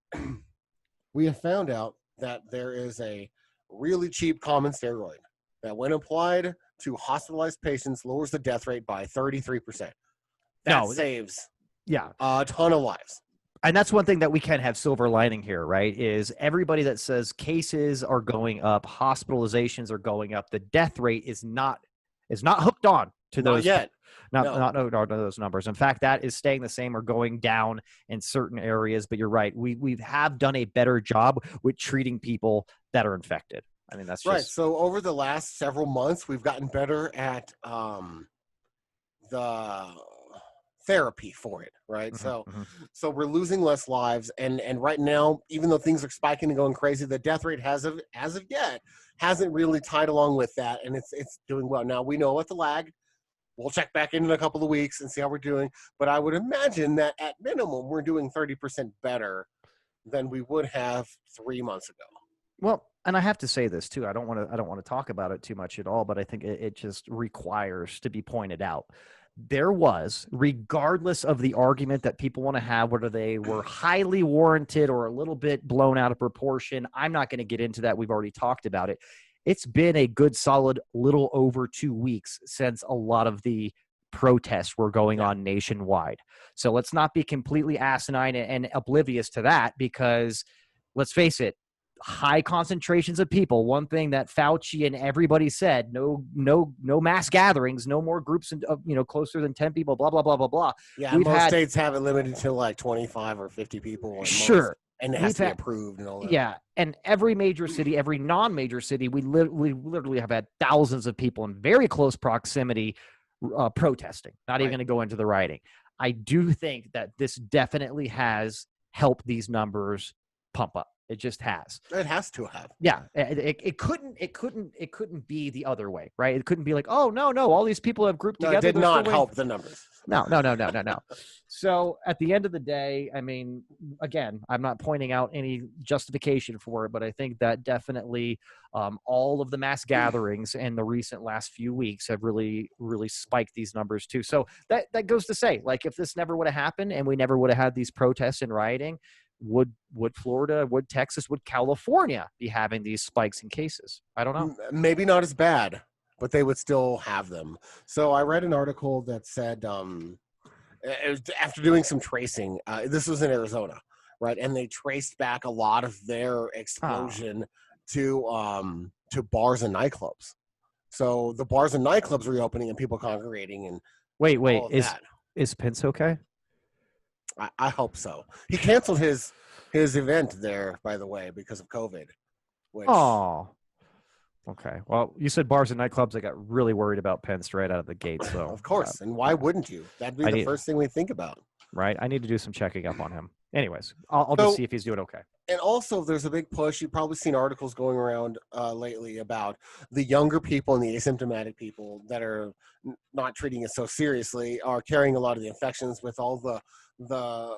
we have found out that there is a really cheap common steroid that, when applied to hospitalized patients, lowers the death rate by 33%. That saves a ton of lives. And that's one thing that we can have silver lining here, right? Is everybody that says cases are going up, hospitalizations are going up, the death rate is not hooked on to those yet. Not those numbers. In fact, that is staying the same or going down in certain areas. But you're right. We have done a better job with treating people that are infected. I mean, that's right. Just... So over the last several months, we've gotten better at the therapy for it, right? So we're losing less lives, and right now, even though things are spiking and going crazy, the death rate as of yet hasn't really tied along with that, and it's doing well. Now we know what the lag. We'll check back in a couple of weeks and see how we're doing, but I would imagine that at minimum we're doing 30% better than we would have 3 months ago. Well, and I have to say this too. I don't want to talk about it too much at all, but I think it just requires to be pointed out. There was, regardless of the argument that people want to have, whether they were highly warranted or a little bit blown out of proportion, I'm not going to get into that. We've already talked about it. It's been a good solid little over 2 weeks since a lot of the protests were going on nationwide. So let's not be completely asinine and oblivious to that, because let's face it, high concentrations of people. One thing that Fauci and everybody said: no mass gatherings, no more groups of closer than 10 people. Blah blah blah blah blah. Yeah, most states have it limited to like 25 or 50 people. Sure, and it has to be approved and all that. Yeah, and every major city, every non-major city, we literally have had thousands of people in very close proximity protesting. Not even going to go into the rioting. I do think that this definitely has helped these numbers pump up. It just has. It has to have. Yeah, it couldn't be the other way, right? It couldn't be like, oh no, all these people have grouped together. It did not help the numbers. No. So at the end of the day, I mean, again, I'm not pointing out any justification for it, but I think that definitely all of the mass gatherings in the recent last few weeks have really, really spiked these numbers too. So that goes to say, like, if this never would have happened and we never would have had these protests and rioting, would Florida, would Texas, would California be having these spikes in cases? I don't know. Maybe not as bad, but they would still have them. So I read an article that said, after doing some tracing, this was in Arizona, right? And they traced back a lot of their explosion to bars and nightclubs. So the bars and nightclubs reopening and people congregating and wait, is Pence okay? I hope so. He canceled his event there, by the way, because of COVID. Okay. Well, you said bars and nightclubs. I got really worried about Pence right out of the gate. So of course, and why wouldn't you? That'd be the first thing we think about. Right. I need to do some checking up on him. Anyways, I'll just see if he's doing okay. And also, there's a big push. You've probably seen articles going around lately about the younger people and the asymptomatic people that are not treating it so seriously are carrying a lot of the infections with all the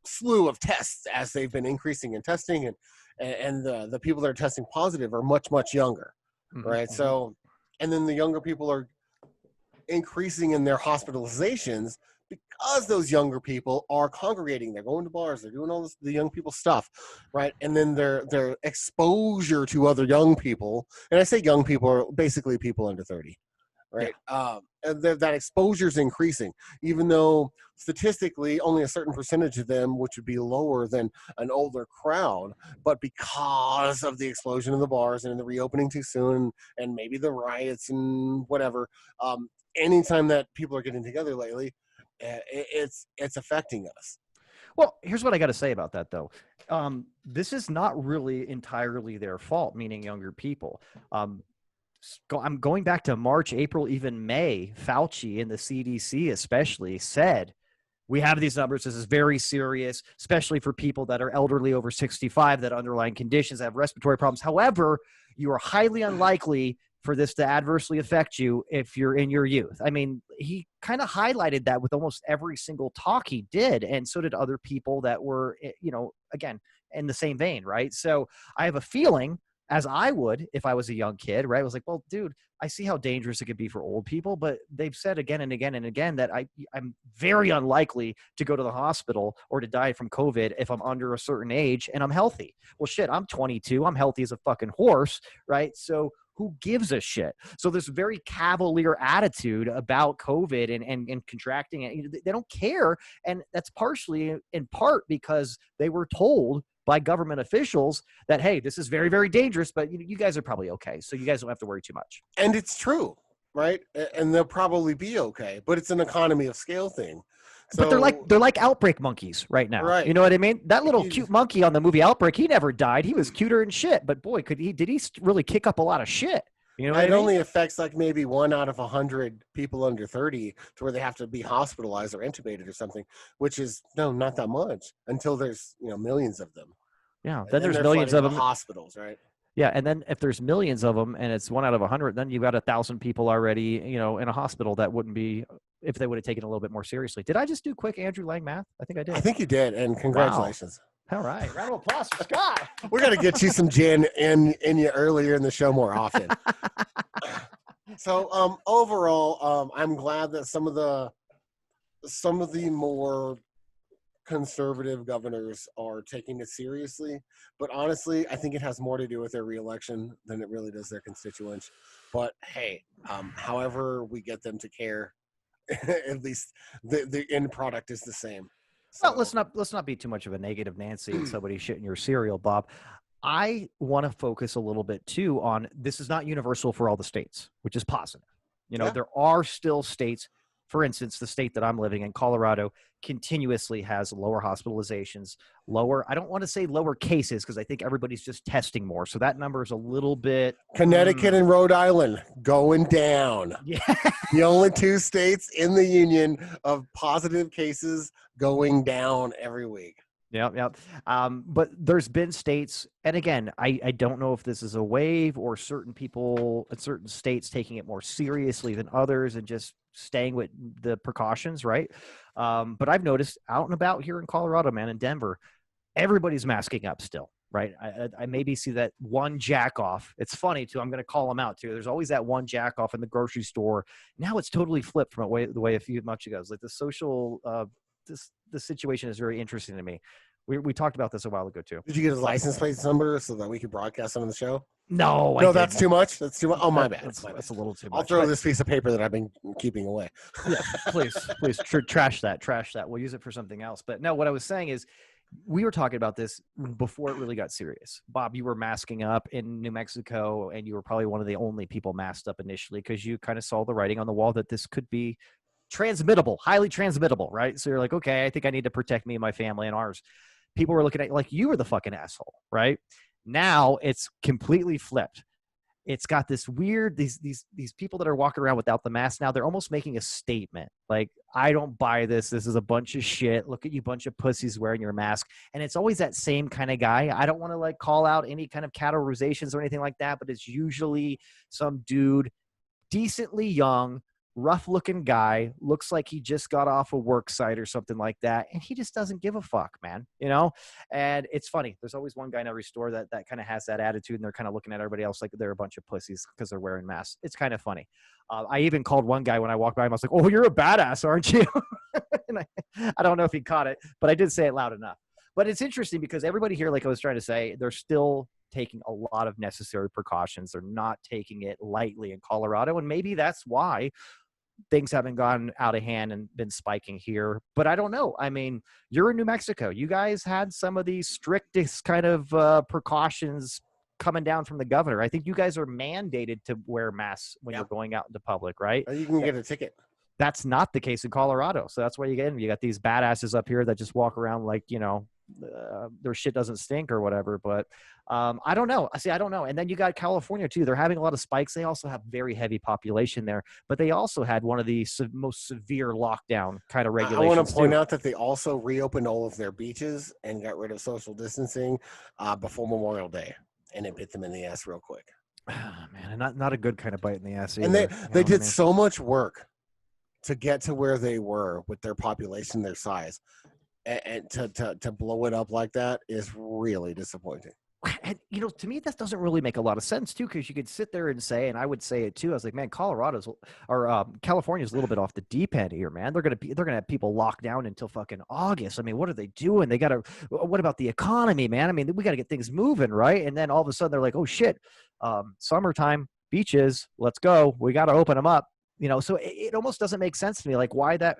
slew of tests as they've been increasing in testing, and the people that are testing positive are much, much younger, right? So, and then the younger people are increasing in their hospitalizations because those younger people are congregating. They're going to bars. They're doing all this, the young people stuff, right? And then their exposure to other young people, and I say young people are basically people under 30, right? And that exposure is increasing, even though statistically only a certain percentage of them, which would be lower than an older crowd, but because of the explosion in the bars and the reopening too soon, and maybe the riots and whatever, anytime that people are getting together lately, it's affecting us. Well, here's what I got to say about that, though. This is not really entirely their fault, meaning younger people. I'm going back to March, April, even May. Fauci and the CDC especially said we have these numbers. This is very serious, especially for people that are elderly over 65, that underlying conditions, that have respiratory problems. However, you are highly unlikely for this to adversely affect you if you're in your youth. I mean, he kind of highlighted that with almost every single talk he did. And so did other people that were, again, in the same vein, right? So I have a feeling, as I would if I was a young kid, right? I was like, well, dude, I see how dangerous it could be for old people, but they've said again and again and again that I'm very unlikely to go to the hospital or to die from COVID if I'm under a certain age and I'm healthy. Well, shit, I'm 22. I'm healthy as a fucking horse, right? So who gives a shit? So there's a very cavalier attitude about COVID and contracting it. They don't care. And that's partially in part because they were told by government officials that, hey, this is very, very dangerous, but you guys are probably okay. So you guys don't have to worry too much. And it's true, right? And they'll probably be okay, but it's an economy of scale thing. So, but they're like outbreak monkeys right now. Right. You know what I mean? That little cute monkey on the movie Outbreak, he never died. He was cuter and shit. But boy, did he really kick up a lot of shit? You know what I mean? only affects like maybe 1 out of 100 people under 30 to where they have to be hospitalized or intubated or something, which is not that much until there's millions of them. Yeah. Then there's millions of them. Hospitals, right? Yeah, and then if there's millions of them and it's 1 out of 100, then you've got 1,000 people already, in a hospital that wouldn't be if they would have taken it a little bit more seriously. Did I just do quick Andrew Lang math? I think I did. I think you did, and congratulations. Wow. All right, round of applause for Scott. We're gonna get you some gin in you earlier in the show more often. So overall, I'm glad that some of the more conservative governors are taking it seriously, but honestly, I think it has more to do with their reelection than it really does their constituents. But hey, however we get them to care, at least the end product is the same. So, well, let's not be too much of a negative Nancy and somebody shitting your cereal, Bob. I want to focus a little bit too on this is not universal for all the states, which is positive. There are still states. For instance, the state that I'm living in, Colorado, continuously has lower hospitalizations, I don't want to say lower cases because I think everybody's just testing more. So that number is a little bit. Connecticut and Rhode Island going down. Yeah. The only 2 states in the union of positive cases going down every week. Yep. But there's been states, and again, I don't know if this is a wave or certain people in certain states taking it more seriously than others and just staying with the precautions, right? But I've noticed out and about here in Colorado, man, in Denver, everybody's masking up still, right? I maybe see that one jack off. It's funny too. I'm going to call them out too. There's always that one jack off in the grocery store. Now it's totally flipped from the way a few months ago. It's like the social, the situation is very interesting to me. We talked about this a while ago too. Did you get his license plate number so that we could broadcast on the show? No, that's too much. That's too much. Oh, my bad. That's a little too much. I'll throw this piece of paper that I've been keeping away. Yeah, please, trash that. We'll use it for something else. But no, what I was saying is, we were talking about this before it really got serious. Bob, you were masking up in New Mexico, and you were probably one of the only people masked up initially because you kind of saw the writing on the wall that this could be transmittable, highly transmittable, right? So you're like, okay, I think I need to protect me and my family and ours. People were looking at you like you were the fucking asshole, right? Now it's completely flipped. It's got this weird, these people that are walking around without the mask now, they're almost making a statement. Like, I don't buy this. This is a bunch of shit. Look at you bunch of pussies wearing your mask. And it's always that same kind of guy. I don't want to like call out any kind of categorizations or anything like that, but it's usually some dude, decently young, rough-looking guy, looks like he just got off a work site or something like that, and he just doesn't give a fuck, man, And it's funny. There's always one guy in every store that kind of has that attitude, and they're kind of looking at everybody else like they're a bunch of pussies because they're wearing masks. It's kind of funny. I even called one guy when I walked by him. I was like, "Oh, you're a badass, aren't you?" And I don't know if he caught it, but I did say it loud enough. But it's interesting because everybody here, like I was trying to say, they're still taking a lot of necessary precautions. They're not taking it lightly in Colorado, and maybe that's why things haven't gone out of hand and been spiking here. But I don't know. I mean, you're in New Mexico. You guys had some of these strictest kind of precautions coming down from the governor. I think you guys are mandated to wear masks when you're going out into public, right? Or you can get a ticket. That's not the case in Colorado. So that's why you got these badasses up here that just walk around like, their shit doesn't stink or whatever. But I don't know. I don't know. And then you got California too. They're having a lot of spikes. They also have very heavy population there, but they also had one of the most severe lockdown kind of regulations. I want to point out that they also reopened all of their beaches and got rid of social distancing before Memorial Day, and it bit them in the ass real quick. Man, and not a good kind of bite in the ass either. And they did so much work to get to where they were with their population, their size, and to blow it up like that is really disappointing. And, to me, that doesn't really make a lot of sense, too, because you could sit there and say, and I would say it, too. I was like, man, California's a little bit off the deep end here, man. They're going to have people locked down until fucking August. I mean, what are they doing? What about the economy, man? I mean, we got to get things moving, right? And then all of a sudden they're like, oh, shit, summertime, beaches, let's go. We got to open them up. So it almost doesn't make sense to me. Like, why that?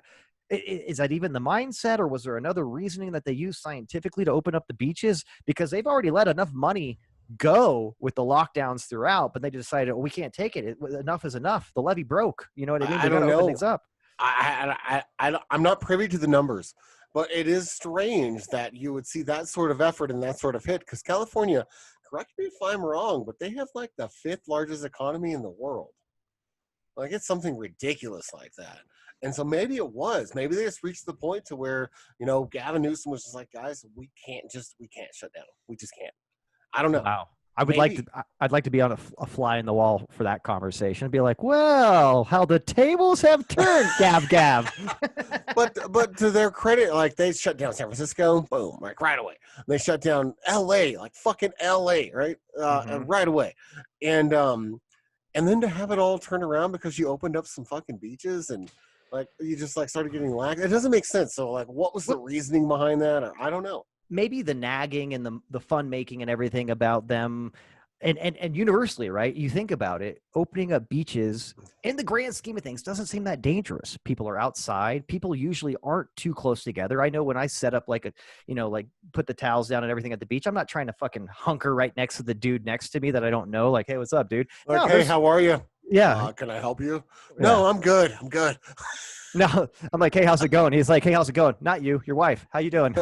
Is that even the mindset, or was there another reasoning that they used scientifically to open up the beaches? Because they've already let enough money go with the lockdowns throughout, but they decided, we can't take it. Enough is enough. The levee broke. You know what I mean? I don't know. Open things up. I'm not privy to the numbers, but it is strange that you would see that sort of effort and that sort of hit, because California, correct me if I'm wrong, but they have like the 5th largest economy in the world. Like, it's something ridiculous like that. And so maybe they just reached the point to where, Gavin Newsom was just like, guys, we can't shut down. We just can't. I don't know. Wow. I'd like to be on a fly in the wall for that conversation and be like, well, how the tables have turned, Gav. But to their credit, like, they shut down San Francisco, boom, like right away. They shut down LA, like fucking LA, right? Right away. And then to have it all turn around because you opened up some fucking beaches and like you just like started getting lax. It doesn't make sense. So like, what was the reasoning behind that? Or I don't know. Maybe the nagging and the fun making and everything about them, and universally, right? You think about it, opening up beaches in the grand scheme of things doesn't seem that dangerous. People are outside. People usually aren't too close together. I know when I set up like put the towels down and everything at the beach, I'm not trying to fucking hunker right next to the dude next to me that I don't know. Like, hey, what's up, dude? Like, no, hey, how are you? Yeah. Can I help you? Yeah. No, I'm good. No, I'm like, hey, how's it going? He's like, hey, how's it going? Not you, your wife. How you doing?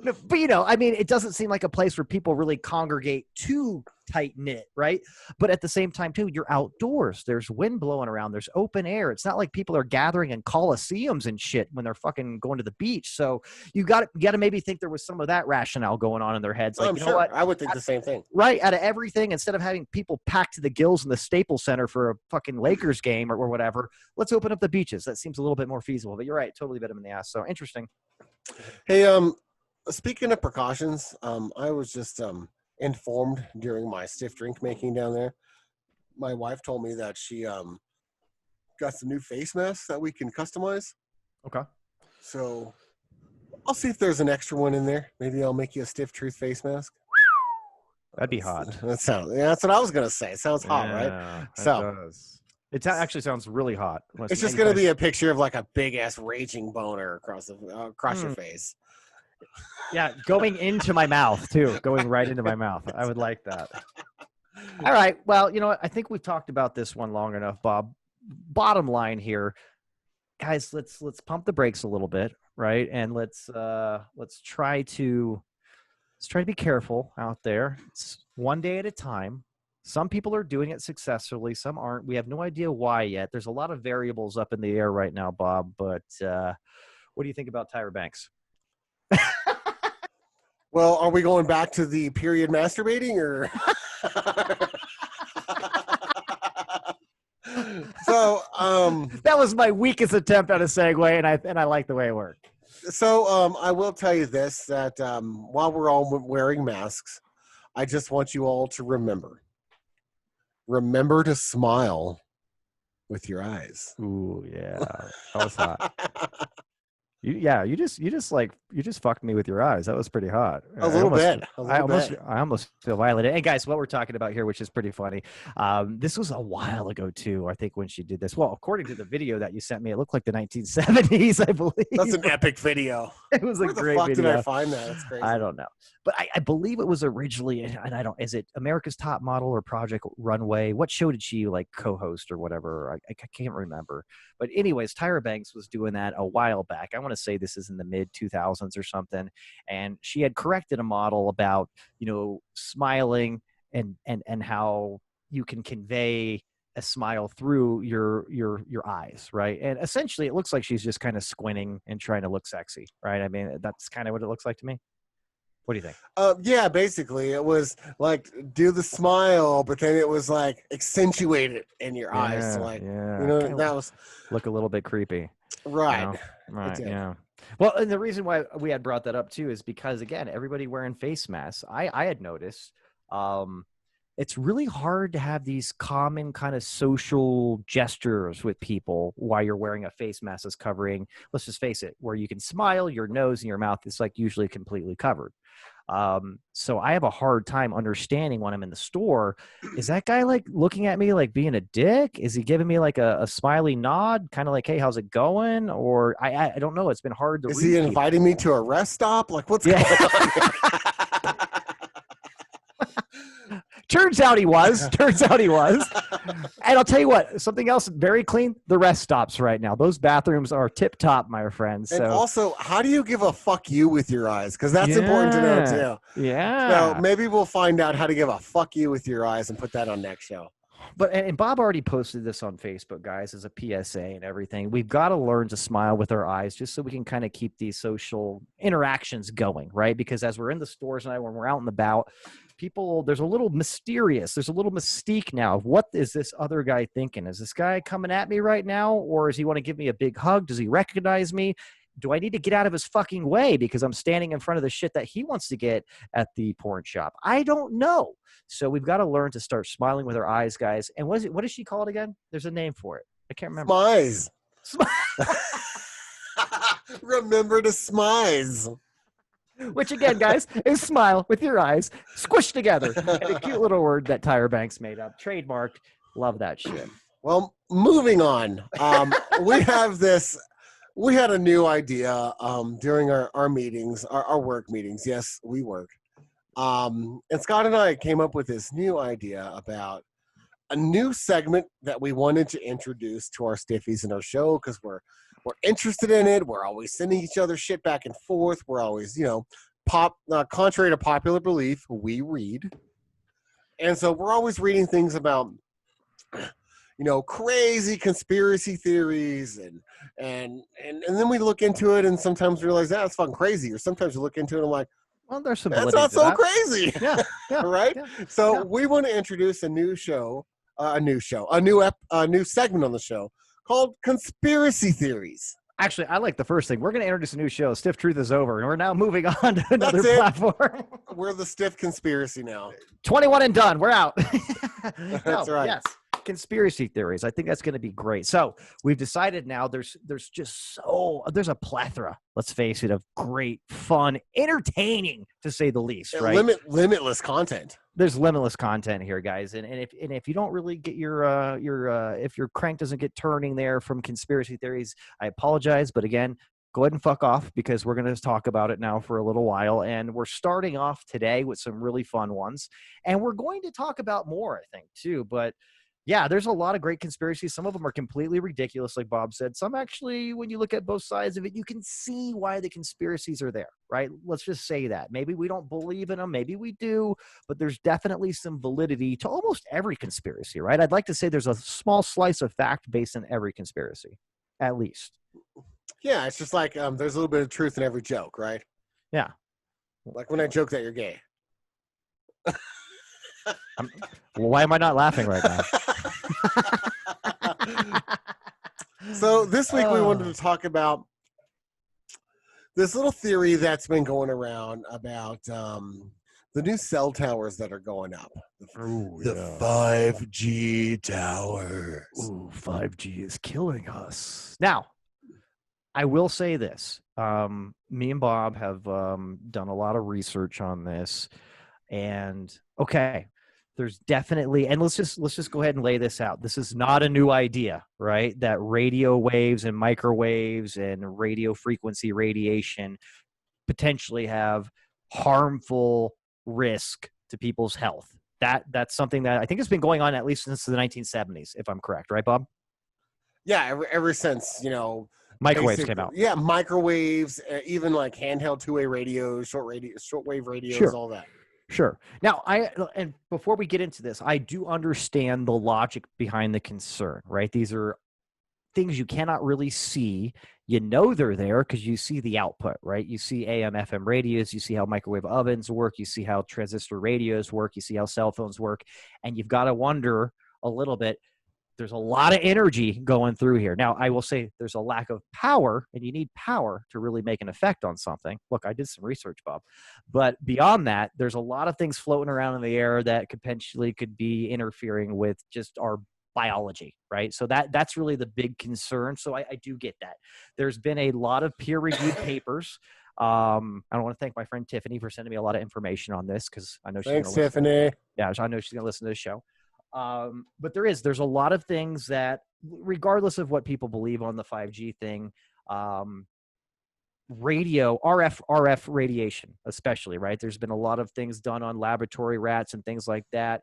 No, but I mean, it doesn't seem like a place where people really congregate too tight knit, right? But at the same time, too, you're outdoors. There's wind blowing around. There's open air. It's not like people are gathering in coliseums and shit when they're fucking going to the beach. So you got to maybe think there was some of that rationale going on in their heads. Like, I'm sure. I would think the same thing. Right. Out of everything, instead of having people packed to the gills in the Staples Center for a fucking Lakers game or whatever, let's open up the beaches. That seems a little bit more feasible. But you're right. Totally bit them in the ass. So interesting. Hey, speaking of precautions, I was just informed during my stiff drink making down there. My wife told me that she got some new face masks that we can customize. Okay. So I'll see if there's an extra one in there. Maybe I'll make you a stiff truth face mask. That'd be hot. That's what I was gonna say. It sounds hot, right? So does. It actually sounds really hot. It's just gonna be a picture of like a big ass raging boner across your face. Yeah, going into my mouth too. Going right into my mouth. I would like that. All right. Well, you know what? I think we've talked about this one long enough, Bob. Bottom line here, guys, let's pump the brakes a little bit, right? And let's try to be careful out there. It's one day at a time. Some people are doing it successfully, some aren't. We have no idea why yet. There's a lot of variables up in the air right now, Bob, but what do you think about Tyra Banks? Well, are we going back to the period masturbating or? So that was my weakest attempt at a segue, and I like the way it worked. So I will tell you this, that while we're all wearing masks, I just want you all to remember to smile with your eyes. Ooh, yeah, that was hot. You just fucked me with your eyes. That was pretty hot. A little bit. I almost feel violated. And guys, what we're talking about here, which is pretty funny. This was a while ago too. I think when she did this. Well, according to the video that you sent me, it looked like the 1970s. I believe that's an epic video. It was a great video. Where the fuck did I find that? That's crazy. I don't know, but I believe it was originally, and I don't. Is it America's Top Model or Project Runway? What show did she like co-host or whatever? I can't remember. But anyways, Tyra Banks was doing that a while back. I want to say this is in the mid 2000s, lessons or something, and she had corrected a model about, smiling and how you can convey a smile through your eyes, right? And essentially it looks like she's just kind of squinting and trying to look sexy, right? I mean, that's kind of what it looks like to me. What do you think? Yeah, basically it was like do the smile, but then it was like accentuate it in your eyes. So like, that was look a little bit creepy. right. Right. Yeah. Well, and the reason why we had brought that up too is because, again, everybody wearing face masks. I had noticed it's really hard to have these common kind of social gestures with people while you're wearing a face mask that's covering, let's just face it, where you can smile, your nose and your mouth is like usually completely covered. So I have a hard time understanding when I'm in the store, is that guy like looking at me like being a dick? Is he giving me like a smiley nod, kind of like, hey, how's it going? Or I don't know. It's been hard to Is read he inviting me to a rest stop? Like what's going on? Turns out he was. And I'll tell you what, something else very clean, the rest stops right now. Those bathrooms are tip top, my friends. And so also, how do you give a fuck you with your eyes? Because that's important to know too. Yeah. So maybe we'll find out how to give a fuck you with your eyes and put that on next show. But and Bob already posted this on Facebook, guys, as a PSA and everything. We've got to learn to smile with our eyes just so we can kind of keep these social interactions going, right? Because as we're in the stores and when we're out and about, people, there's a little mystique now of what is this other guy thinking? Is this guy coming at me right now? Or does he want to give me a big hug? Does he recognize me? Do I need to get out of his fucking way because I'm standing in front of the shit that he wants to get at the porn shop? I don't know. So we've got to learn to start smiling with our eyes, guys. And what does she call it again? There's a name for it. I can't remember. Smize. Remember to smize. Which again, guys, is smile with your eyes squished together. And a cute little word that Tyra Banks made up. Trademarked. Love that shit. Well, moving on. We had a new idea during our meetings, our work meetings. Yes, we work. And Scott and I came up with this new idea about a new segment that we wanted to introduce to our Stiffies in our show because we're interested in it. We're always sending each other shit back and forth. We're always, contrary to popular belief, we read. And so we're always reading things about, crazy conspiracy theories and then we look into it and sometimes realize that's fucking crazy. Or sometimes you look into it and I'm like, well, there's some that's not so crazy. Yeah. Right? Yeah. So we want to introduce a new segment on the show called Conspiracy Theories. Actually, I like the first thing. We're going to introduce a new show. Stiff Truth is over, and we're now moving on to another platform. We're the Stiff Conspiracy now. 21 and done. We're out. That's right. Yes. Conspiracy theories. I think that's going to be great. So we've decided now there's a plethora, let's face it, of great, fun, entertaining, to say the least, right? Limitless content. There's limitless content here, guys. And if you don't really get if your crank doesn't get turning there from conspiracy theories, I apologize. But again, go ahead and fuck off because we're going to talk about it now for a little while. And we're starting off today with some really fun ones. And we're going to talk about more, I think, too. But yeah, there's a lot of great conspiracies. Some of them are completely ridiculous, like Bob said. Some actually, when you look at both sides of it, you can see why the conspiracies are there, right? Let's just say that. Maybe we don't believe in them. Maybe we do. But there's definitely some validity to almost every conspiracy, right? I'd like to say there's a small slice of fact based in every conspiracy, at least. Yeah, it's just like there's a little bit of truth in every joke, right? Yeah. Like when I joke that you're gay. Well, why am I not laughing right now? So this week we wanted to talk about this little theory that's been going around about the new cell towers that are going up. The 5G towers. Ooh, 5G is killing us. Now, I will say this. Me and Bob have done a lot of research on this. And okay, there's definitely, and let's just go ahead and lay this out. This is not a new idea, right? That radio waves and microwaves and radio frequency radiation potentially have harmful risk to people's health. That's something that I think has been going on at least since the 1970s, if I'm correct, right, Bob? Yeah, ever since, Microwaves came out. Yeah, microwaves, even like handheld two-way radios, shortwave radios, Sure. all that. Sure. Now, and before we get into this, I do understand the logic behind the concern, right? These are things you cannot really see. You know they're there because you see the output, right? You see AM, FM radios, you see how microwave ovens work, you see how transistor radios work, you see how cell phones work, and you've got to wonder a little bit. There's a lot of energy going through here. Now, I will say there's a lack of power, and you need power to really make an effect on something. Look, I did some research, Bob. But beyond that, there's a lot of things floating around in the air that potentially could be interfering with just our biology, right? So that's really the big concern. So I do get that. There's been a lot of peer-reviewed papers. I want to thank my friend Tiffany for sending me a lot of information on this because I know she's going to listen. Tiffany. Yeah, I know she's going to listen to this show. But there's a lot of things that, regardless of what people believe on the 5G thing, RF radiation, especially, right? There's been a lot of things done on laboratory rats and things like that.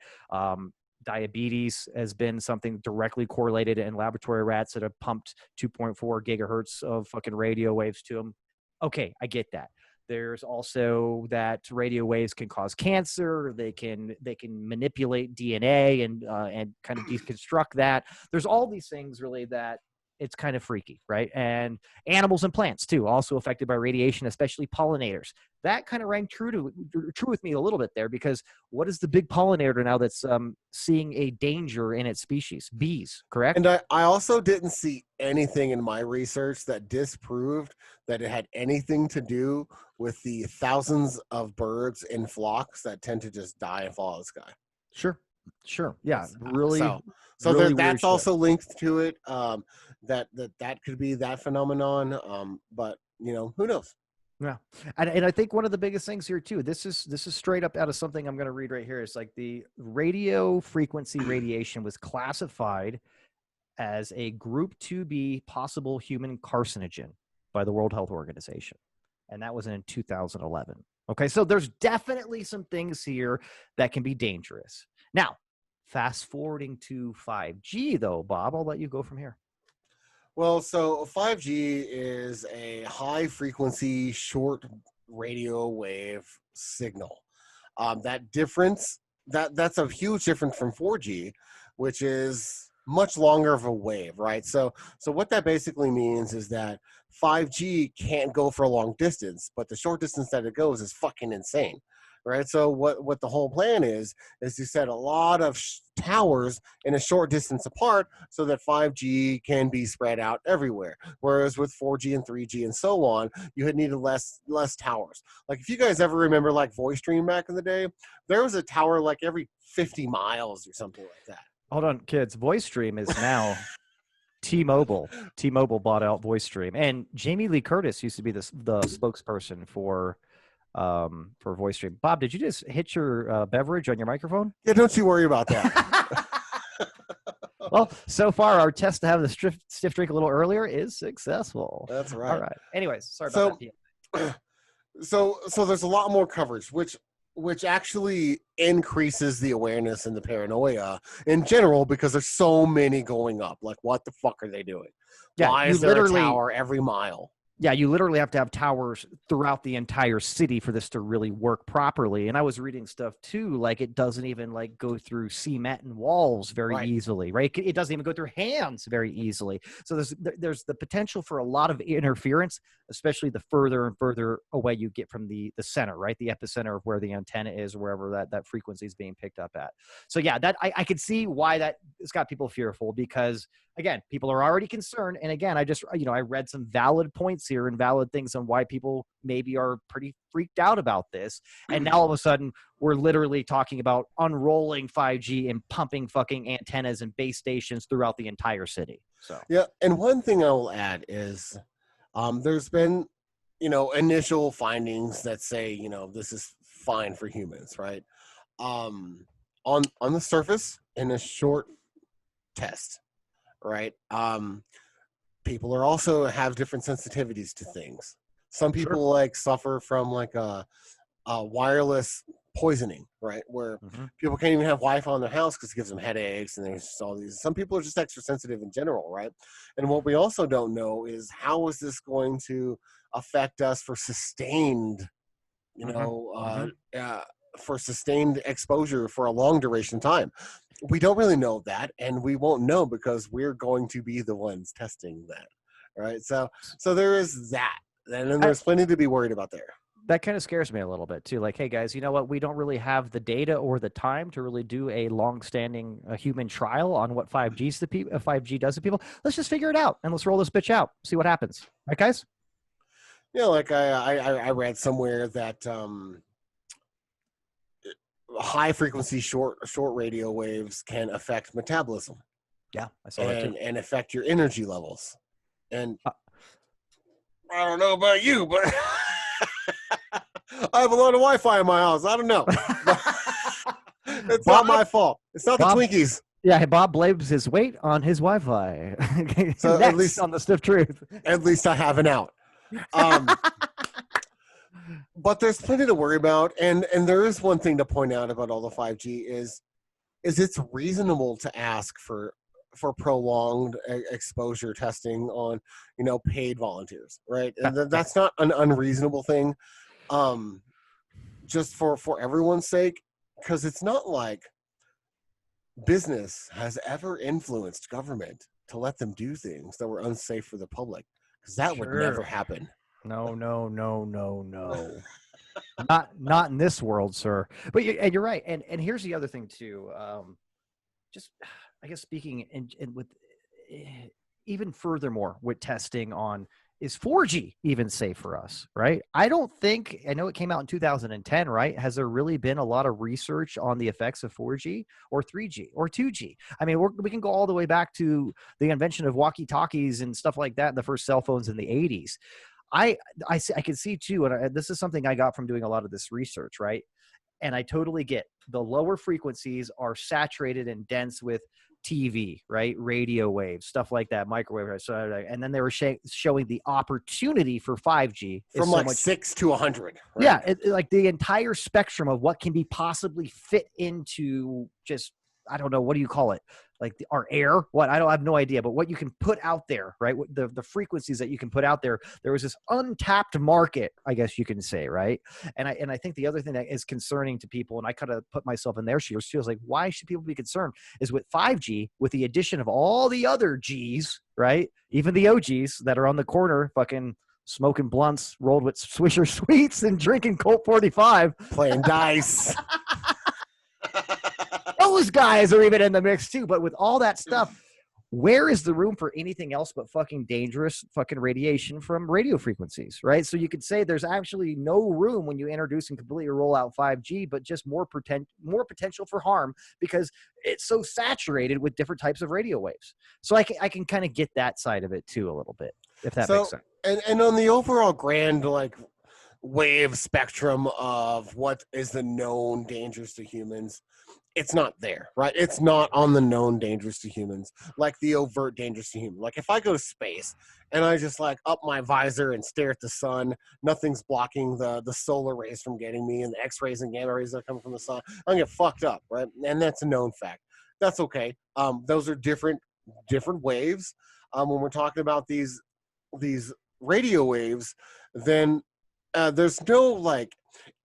Diabetes has been something directly correlated in laboratory rats that have pumped 2.4 gigahertz of fucking radio waves to them. Okay, I get that. There's also that radio waves can cause cancer. They can manipulate DNA and kind of deconstruct that. There's all these things really that it's kind of freaky, right? And animals and plants too, also affected by radiation, especially pollinators. That kind of rang true with me a little bit there, because what is the big pollinator now that's seeing a danger in its species? Bees, correct? And I also didn't see anything in my research that disproved that it had anything to do with the thousands of birds in flocks that tend to just die and fall out of the sky. Sure. Yeah, really. So really that's also linked to it. That could be that phenomenon. But who knows? Yeah, and I think one of the biggest things here too. This is straight up out of something I'm going to read right here. It's like the radio frequency radiation was classified as a Group 2B possible human carcinogen by the World Health Organization, and that was in 2011. Okay, so there's definitely some things here that can be dangerous. Now, fast forwarding to 5G, though, Bob, I'll let you go from here. Well, so 5G is a high frequency, short radio wave signal. That difference, that's a huge difference from 4G, which is much longer of a wave, right? So what that basically means is that 5G can't go for a long distance, but the short distance that it goes is fucking insane, right? So what the whole plan is to set a lot of towers in a short distance apart so that 5G can be spread out everywhere. Whereas with 4G and 3G and so on, you had needed less towers. Like if you guys ever remember like VoiceStream back in the day, there was a tower like every 50 miles or something like that. Hold on, kids. VoiceStream is now T-Mobile. T-Mobile bought out VoiceStream, and Jamie Lee Curtis used to be the spokesperson for VoiceStream. Bob, did you just hit your beverage on your microphone? Yeah, don't you worry about that. Well, so far our test to have the stiff drink a little earlier is successful. That's right. All right. Anyways, sorry about that. So there's a lot more coverage, which actually increases the awareness and the paranoia in general, because there's so many going up. Like, what the fuck are they doing? Yeah, why is there a tower every mile? Yeah, you literally have to have towers throughout the entire city for this to really work properly. And I was reading stuff too, like it doesn't even like go through cement and walls very easily, right? It doesn't even go through hands very easily. So there's the potential for a lot of interference, especially the further and further away you get from the center, right? The epicenter of where the antenna is, or wherever that frequency is being picked up at. So yeah, that I could see why that has got people fearful, because again, people are already concerned. And again, I read some valid points here and valid things on why people maybe are pretty freaked out about this. And now all of a sudden we're literally talking about unrolling 5G and pumping fucking antennas and base stations throughout the entire city. So yeah. And one thing I will add is there's been, initial findings that say, this is fine for humans, right? On the surface, in a short test, right? People are also have different sensitivities to things. Some people suffer from like a wireless poisoning, right? Where people can't even have Wi-Fi on their house because it gives them headaches, and there's just all these. Some people are just extra sensitive in general, right? And what we also don't know is how is this going to affect us for sustained, for sustained exposure for a long duration of time. We don't really know that, and we won't know because we're going to be the ones testing that, right? So there is that, and then there's plenty to be worried about there. That kind of scares me a little bit too. Like, hey guys, you know what? We don't really have the data or the time to really do a long-standing human trial on what 5G does to people. Let's just figure it out and let's roll this bitch out. See what happens. Right, guys? Yeah, like I read somewhere that high frequency short radio waves can affect metabolism. Yeah, I saw that too. And affect your energy levels. And I don't know about you, but I have a lot of Wi-Fi in my house. I don't know. It's not my fault. It's not the Twinkies. Yeah, Bob blames his weight on his Wi-Fi. So Next at least on the Stiff Truth. At least I have an out. But there's plenty to worry about, and there is one thing to point out about all the 5G is it's reasonable to ask for prolonged exposure testing on paid volunteers, right? And that's not an unreasonable thing, just for everyone's sake, because it's not like business has ever influenced government to let them do things that were unsafe for the public, because that would never happen. No. Not in this world, sir. But you're right. And here's the other thing too. Just I guess speaking and with even furthermore with testing on, is 4G even safe for us, right? I know it came out in 2010, right? Has there really been a lot of research on the effects of 4G or 3G or 2G? I mean, we can go all the way back to the invention of walkie-talkies and stuff like that, the first cell phones in the 80s. I can see too, and this is something I got from doing a lot of this research, right? And I totally get the lower frequencies are saturated and dense with TV, right? Radio waves, stuff like that, microwave. And then they were showing the opportunity for 5G from like 6 to 100. Right? Yeah, like the entire spectrum of what can be possibly fit into just, I don't know, what do you call it? Like our air? What? I have no idea. But what you can put out there, right? The frequencies that you can put out there. There was this untapped market, I guess you can say, right? And I think the other thing that is concerning to people, and I kind of put myself in their shoes too, is like, why should people be concerned? Is with 5G, with the addition of all the other Gs, right? Even the OGs that are on the corner, fucking smoking blunts rolled with Swisher Sweets and drinking Colt 45, playing dice. Those guys are even in the mix too. But with all that stuff, where is the room for anything else but fucking dangerous fucking radiation from radio frequencies, right? So you could say there's actually no room when you introduce and completely roll out 5G, but just more potential for harm because it's so saturated with different types of radio waves. So I can kind of get that side of it too a little bit, if that makes sense. And on the overall grand like wave spectrum of what is the known dangers to humans, it's not there, right? It's not on the known dangers to humans, like the overt dangers to humans. Like if I go to space and I just like up my visor and stare at the sun, nothing's blocking the solar rays from getting me and the X-rays and gamma rays that are coming from the sun, I'm gonna get fucked up, right? And that's a known fact. That's okay. Those are different waves. When we're talking about these radio waves, then there's no like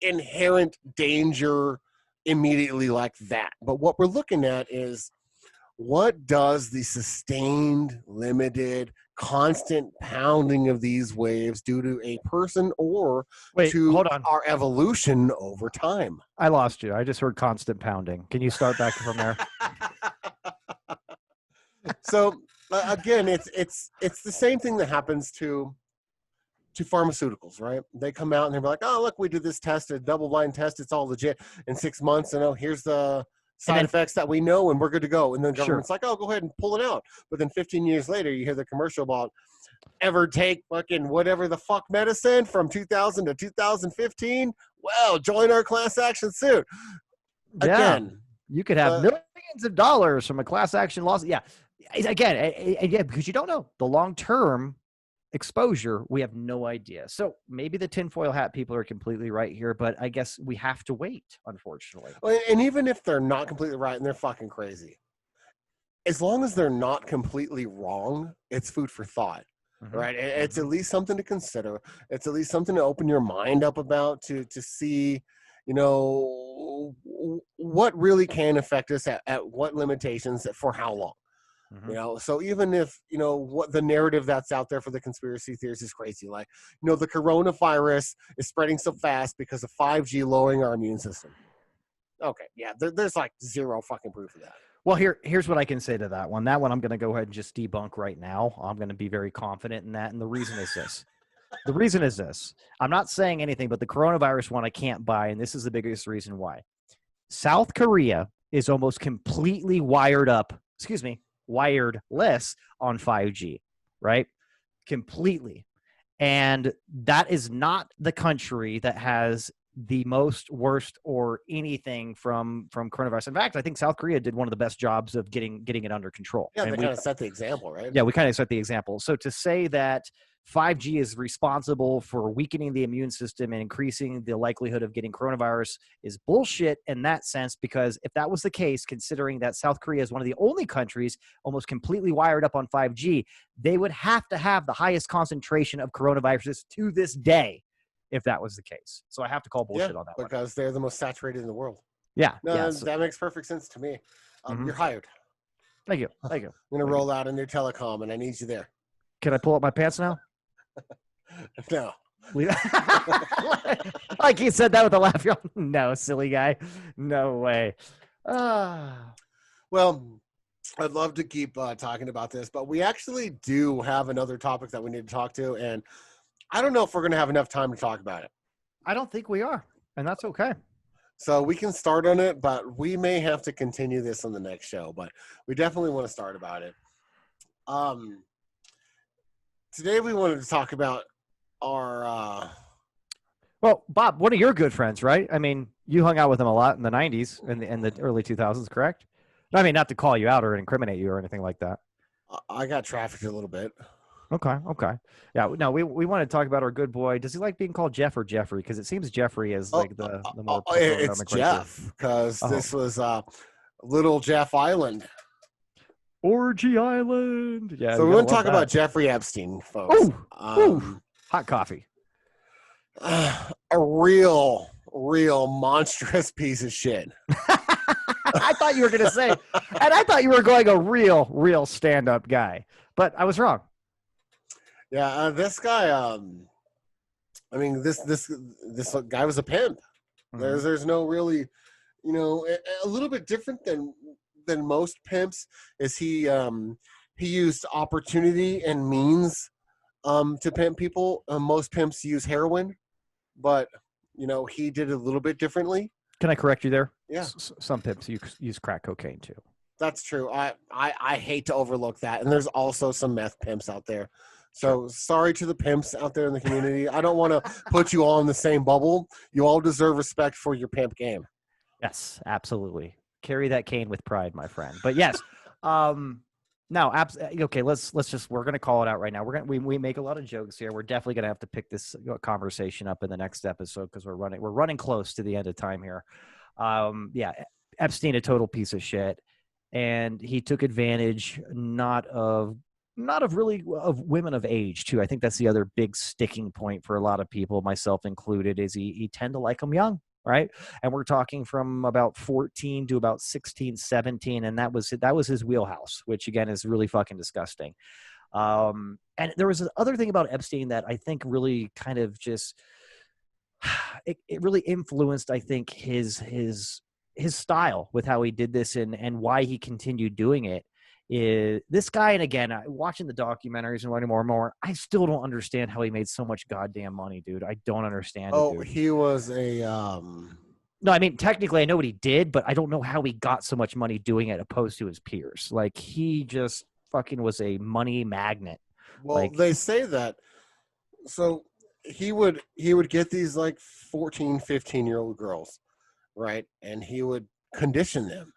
inherent danger immediately like that. But what we're looking at is what does the sustained, limited, constant pounding of these waves do to a person or to our evolution over time? I lost you. I just heard constant pounding. Can you start back from there? So again, it's the same thing that happens to pharmaceuticals, right? They come out and they're like, oh, look, we did this test, a double-blind test. It's all legit. In 6 months, here's the side effects that we know, and we're good to go. And then the government's like, oh, go ahead and pull it out. But then 15 years later, you hear the commercial about ever take fucking whatever the fuck medicine from 2000 to 2015? Well, join our class action suit. Yeah. Again, you could have millions of dollars from a class action lawsuit. Yeah. Again, because you don't know the long term exposure, we have no idea. So maybe the tinfoil hat people are completely right here, but I guess we have to wait, unfortunately. And even if they're not completely right and they're fucking crazy, as long as they're not completely wrong, it's food for thought, right? It's at least something to consider. It's at least something to open your mind up about, to see, what really can affect us at what limitations, for how long. So even if what the narrative that's out there for the conspiracy theories is crazy, like the coronavirus is spreading so fast because of 5G lowering our immune system. Okay, yeah, there's like zero fucking proof of that. Well, here's what I can say to that one. That one I'm going to go ahead and just debunk right now. I'm going to be very confident in that, and the reason is this. The reason is this. I'm not saying anything, but the coronavirus one I can't buy, and this is the biggest reason why. South Korea is almost completely wireless on 5G, right? Completely. And that is not the country that has the worst or anything from coronavirus. In fact, I think South Korea did one of the best jobs of getting it under control. Yeah, and they kind of set the example, right? Yeah, we kind of set the example. So to say that 5G is responsible for weakening the immune system and increasing the likelihood of getting coronavirus is bullshit in that sense, because if that was the case, considering that South Korea is one of the only countries almost completely wired up on 5G, they would have to have the highest concentration of coronaviruses to this day if that was the case. So I have to call bullshit on that one. Because they're the most saturated in the world. Yeah. No, that makes perfect sense to me. You're hired. Thank you. I'm going to roll out a new telecom, and I need you there. Can I pull up my pants now? No. Like he said that with a laugh. No, silly guy. No way. Well, I'd love to keep talking about this, but we actually do have another topic that we need to talk to, and I don't know if we're going to have enough time to talk about it. I don't think we are, and that's okay. So we can start on it, but we may have to continue this on the next show, but we definitely want to start about it. Today we wanted to talk about our well, Bob, one of your good friends, right? I mean, you hung out with him a lot in the 90s and the early 2000s, correct? I mean, not to call you out or incriminate you or anything like that. I got trafficked a little bit. Okay. Yeah, no, we want to talk about our good boy. Does he like being called Jeff or Jeffrey? Because it seems Jeffrey is like the more it's Jeff, because this was Little Jeff Island. Orgy Island. Yeah. So we want to talk about Jeffrey Epstein, folks. Hot coffee. A real monstrous piece of shit. I thought you were going to say, and I thought you were going a real stand-up guy, but I was wrong. Yeah, this guy. I mean, this guy was a pimp. Mm-hmm. There's no really, a little bit different than most pimps is he used opportunity and means to pimp people. Most pimps use heroin, but he did it a little bit differently. Can I correct you there? Yeah. Some pimps use crack cocaine too. That's true. I hate to overlook that, and there's also some meth pimps out there. So sorry to the pimps out there in the community. I don't want to put you all in the same bubble. You all deserve respect for your pimp game. Yes, absolutely. Carry that cane with pride, my friend. But yes, okay. Let's just, we're gonna call it out right now. We make a lot of jokes here. We're definitely gonna have to pick this conversation up in the next episode because we're running close to the end of time here. Yeah, Epstein, a total piece of shit, and he took advantage not of women of age too. I think that's the other big sticking point for a lot of people, myself included, is he tend to like them young, right? And we're talking from about 14 to about 16, 17, and that was his wheelhouse, which again is really fucking disgusting. And there was another thing about Epstein that I think really kind of just it really influenced, I think, his style with how he did this and why he continued doing it. Is this guy, and again, watching the documentaries and learning more and more, I still don't understand how he made so much goddamn money, dude. I don't understand it, dude. He was a no, I mean, technically I know what he did, but I don't know how he got so much money doing it opposed to his peers. Like, he just fucking was a money magnet. Well, they say that. So he would get these like 14, 15-year-old girls, right? And he would condition them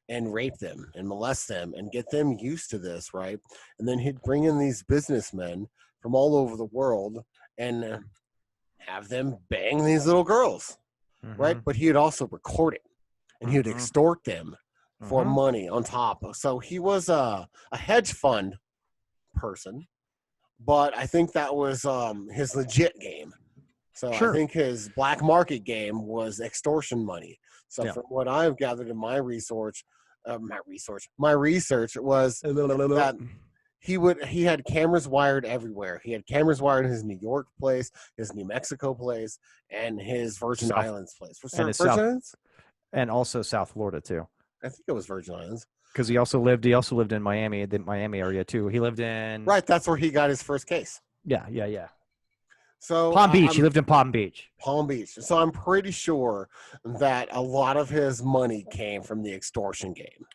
and rape them and molest them and get them used to this, right? And then he'd bring in these businessmen from all over the world and have them bang these little girls, right? But he would also record it, and he would extort them for money on top. So he was a hedge fund person, but I think that was his legit game. So I think his black market game was extortion money. So from what I've gathered in my research was that he had cameras wired everywhere. He had cameras wired in his New York place, his New Mexico place, and his Virgin Islands place. And also South Florida too. I think it was Virgin Islands. Because he also lived in Miami, the Miami area too. He lived in that's where he got his first case. Yeah. So Palm Beach. He lived in Palm Beach. So I'm pretty sure that a lot of his money came from the extortion game.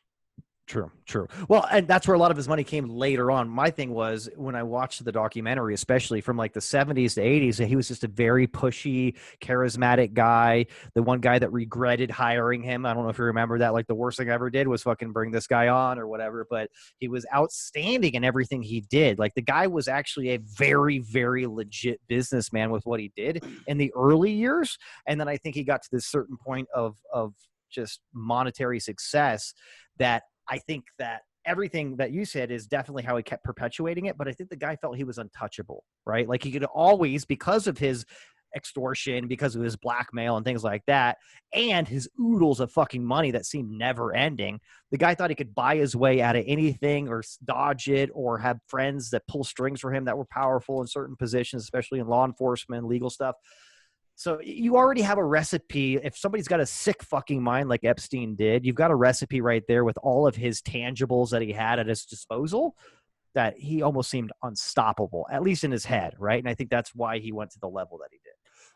True. Well, and that's where a lot of his money came later on. My thing was when I watched the documentary, especially from like the 70s to 80s, he was just a very pushy, charismatic guy. The one guy that regretted hiring him. I don't know if you remember that. Like the worst thing I ever did was fucking bring this guy on or whatever. But he was outstanding in everything he did. Like the guy was actually a very, very legit businessman with what he did in the early years. And then I think he got to this certain point of just monetary success that I think that everything that you said is definitely how he kept perpetuating it. But I think the guy felt he was untouchable, right? Like he could always, because of his extortion, because of his blackmail and things like that, and his oodles of fucking money that seemed never ending, the guy thought he could buy his way out of anything or dodge it or have friends that pull strings for him that were powerful in certain positions, especially in law enforcement, legal stuff. So you already have a recipe. If somebody's got a sick fucking mind like Epstein did, you've got a recipe right there with all of his tangibles that he had at his disposal that he almost seemed unstoppable, at least in his head, right? And I think that's why he went to the level that he did.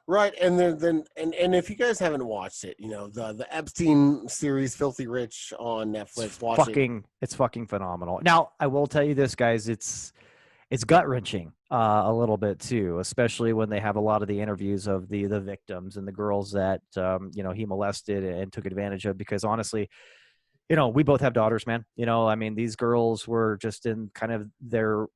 Right, and then if you guys haven't watched it, the Epstein series, Filthy Rich on Netflix, It's fucking phenomenal. Now, I will tell you this, guys, it's gut-wrenching a little bit too, especially when they have a lot of the interviews of the victims and the girls that he molested and took advantage of. Because honestly, we both have daughters, man. I mean, these girls were just in kind of their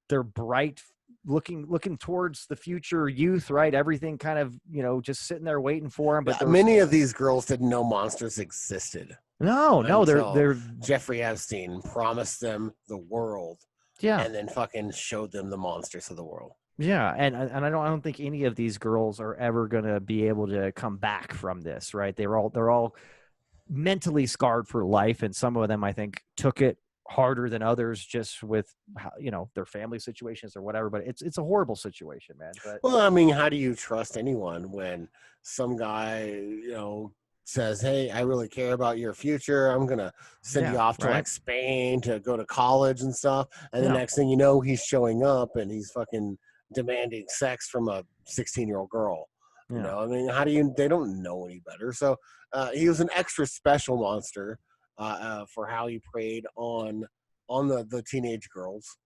bright, looking towards the future youth, right? Everything kind of just sitting there waiting for them. But many of these girls didn't know monsters existed. No, they're Jeffrey Epstein promised them the world. Yeah, and then fucking showed them the monsters of the world. Yeah, and I don't think any of these girls are ever gonna be able to come back from this, right? They're all mentally scarred for life, and some of them I think took it harder than others just with their family situations or whatever. But it's a horrible situation, man. But well, I mean, how do you trust anyone when some guy says, hey, I really care about your future. I'm going to send you off to like Spain to go to college and stuff. And the next thing you know, he's showing up and he's fucking demanding sex from a 16-year-old girl. Yeah. I mean, they don't know any better. So he was an extra special monster for how he preyed on the teenage girls.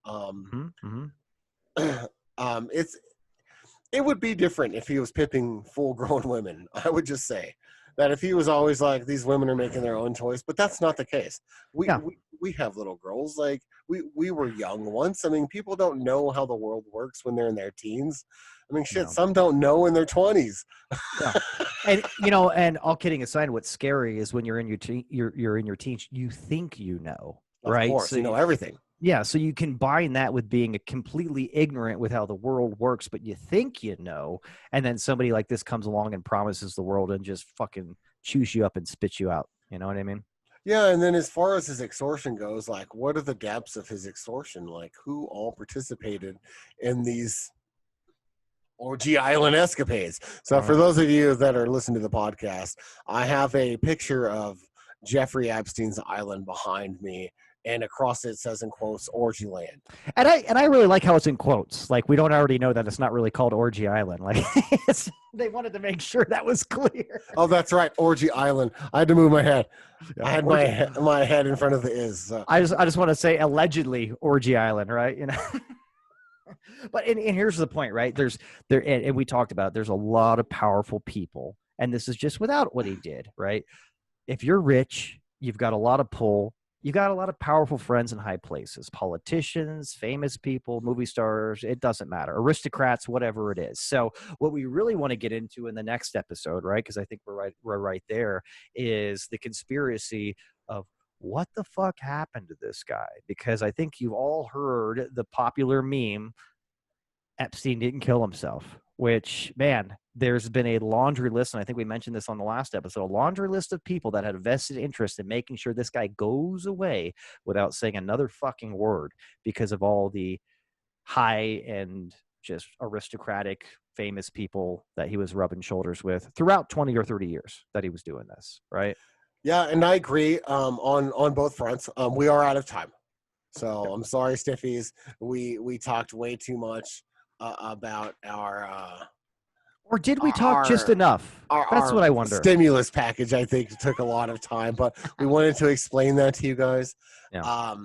It would be different if he was pimping full-grown women. I would just say that if he was always like, these women are making their own choice, but that's not the case. We have little girls. Like we were young once. I mean, people don't know how the world works when they're in their teens. I mean, shit, some don't know in their 20s. Yeah. And and all kidding aside, what's scary is when you're in your in your teens, you think right? Of course, so you know everything. Yeah, so you combine that with being completely ignorant with how the world works, but you think and then somebody like this comes along and promises the world and just fucking chews you up and spits you out. You know what I mean? Yeah, and then as far as his extortion goes, like, what are the depths of his extortion? Like, who all participated in these Orgy Island escapades? So for those of you that are listening to the podcast, I have a picture of Jeffrey Epstein's island behind me. And across it says in quotes, Orgy Land. And I really like how it's in quotes. Like, we don't already know that it's not really called Orgy Island. Like, they wanted to make sure that was clear. Oh, that's right, Orgy Island. I had to move my head. Yeah, I had my head in front of the is. So. I just want to say allegedly Orgy Island, right? But and here's the point, right? And we talked about there's a lot of powerful people, and this is just without what he did, right? If you're rich, you've got a lot of pull. you got a lot of powerful friends in high places, politicians, famous people, movie stars, it doesn't matter, aristocrats, whatever it is. So what we really want to get into in the next episode, right, because I think we're right there, is the conspiracy of what the fuck happened to this guy. Because I think you've all heard the popular meme, Epstein didn't kill himself, which, man, there's been a laundry list, and I think we mentioned this on the last episode, a laundry list of people that had a vested interest in making sure this guy goes away without saying another fucking word because of all the high and just aristocratic, famous people that he was rubbing shoulders with throughout 20 or 30 years that he was doing this, right? Yeah, and I agree on both fronts. We are out of time. So I'm sorry, Stiffies. We talked way too much about our or did we talk just enough? That's what I wonder. Stimulus package, I think, took a lot of time, but we wanted to explain that to you guys. Yeah.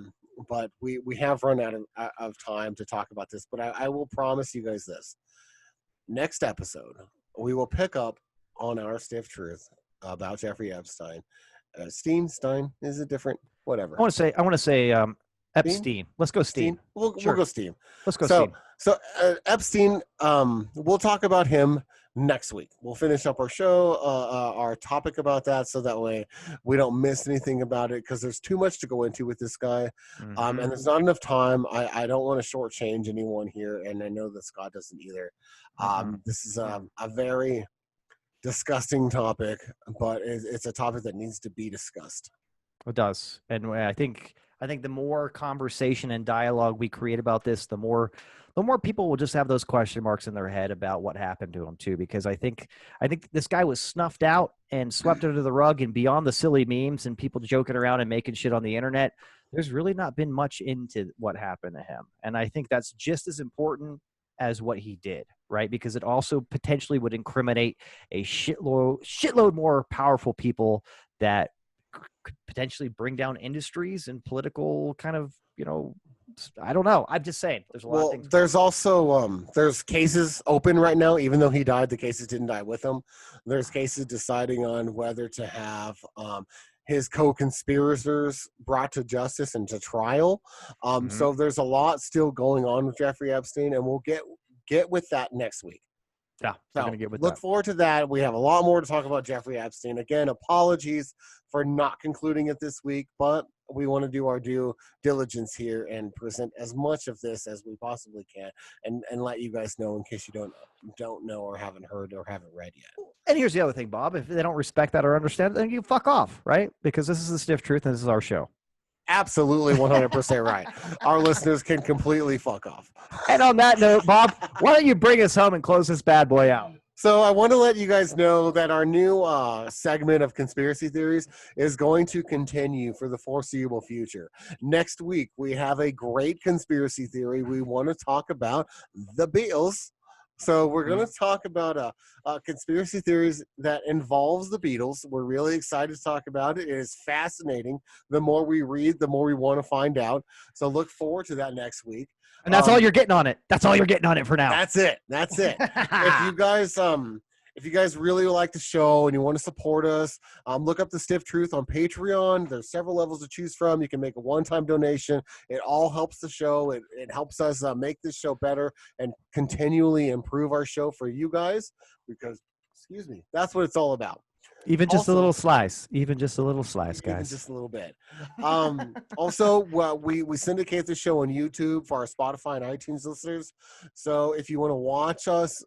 But we have run out of time to talk about this. But I will promise you guys this: next episode, we will pick up on our stiff truth about Jeffrey Epstein. Stein is it different? Whatever. I want to say Epstein. Let's go Stein. We'll go Stein. Let's go Stein. So Epstein, we'll talk about him next week. We'll finish up our show, our topic about that, so that way we don't miss anything about it, because there's too much to go into with this guy, and there's not enough time. I don't want to shortchange anyone here, and I know that Scott doesn't either. This is a very disgusting topic, but it's a topic that needs to be discussed. It does, and I think the more conversation and dialogue we create about this, the more people will just have those question marks in their head about what happened to him too. Because I think this guy was snuffed out and swept under the rug, and beyond the silly memes and people joking around and making shit on the internet, there's really not been much into what happened to him. And I think that's just as important as what he did, right? Because it also potentially would incriminate a shitload more powerful people that could potentially bring down industries and political kind of, I don't know. I'm just saying there's a lot of things. There's also there's cases open right now. Even though he died, the cases didn't die with him. There's cases deciding on whether to have his co-conspirators brought to justice and to trial. So there's a lot still going on with Jeffrey Epstein, and we'll get with that next week. Yeah, so gonna get with look forward to that. We have a lot more to talk about Jeffrey Epstein. Again, apologies for not concluding it this week, but we want to do our due diligence here and present as much of this as we possibly can, and let you guys know in case you don't know or haven't heard or haven't read yet. And here's the other thing, Bob. If they don't respect that or understand it, then you fuck off, right? Because this is the stiff truth, and this is our show. Absolutely 100% right. Our listeners can completely fuck off. And on that note, Bob, why don't you bring us home and close this bad boy out? So I want to let you guys know that our new segment of conspiracy theories is going to continue for the foreseeable future. Next week, we have a great conspiracy theory. We want to talk about the Beatles. So we're going to talk about conspiracy theories that involves the Beatles. We're really excited to talk about it. It is fascinating. The more we read, the more we want to find out. So look forward to that next week. And that's all you're getting on it. That's all you're getting on it for now. That's it. If you guys really like the show and you want to support us, look up The Stiff Truth on Patreon. There's several levels to choose from. You can make a one-time donation. It all helps the show. It helps us make this show better and continually improve our show for you guys, because, that's what it's all about. Even just a little slice. Even just a little slice, guys. Even just a little bit. Also, we syndicate the show on YouTube for our Spotify and iTunes listeners. So if you want to watch us,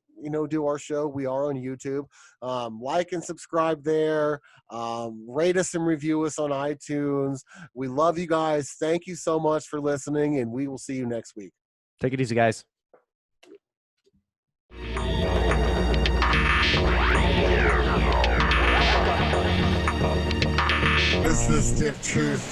do our show, we are on YouTube. Like and subscribe there. Rate us and review us on iTunes. We love you guys. Thank you so much for listening, and we will see you next week. Take it easy, guys. This is the Stiff Truth.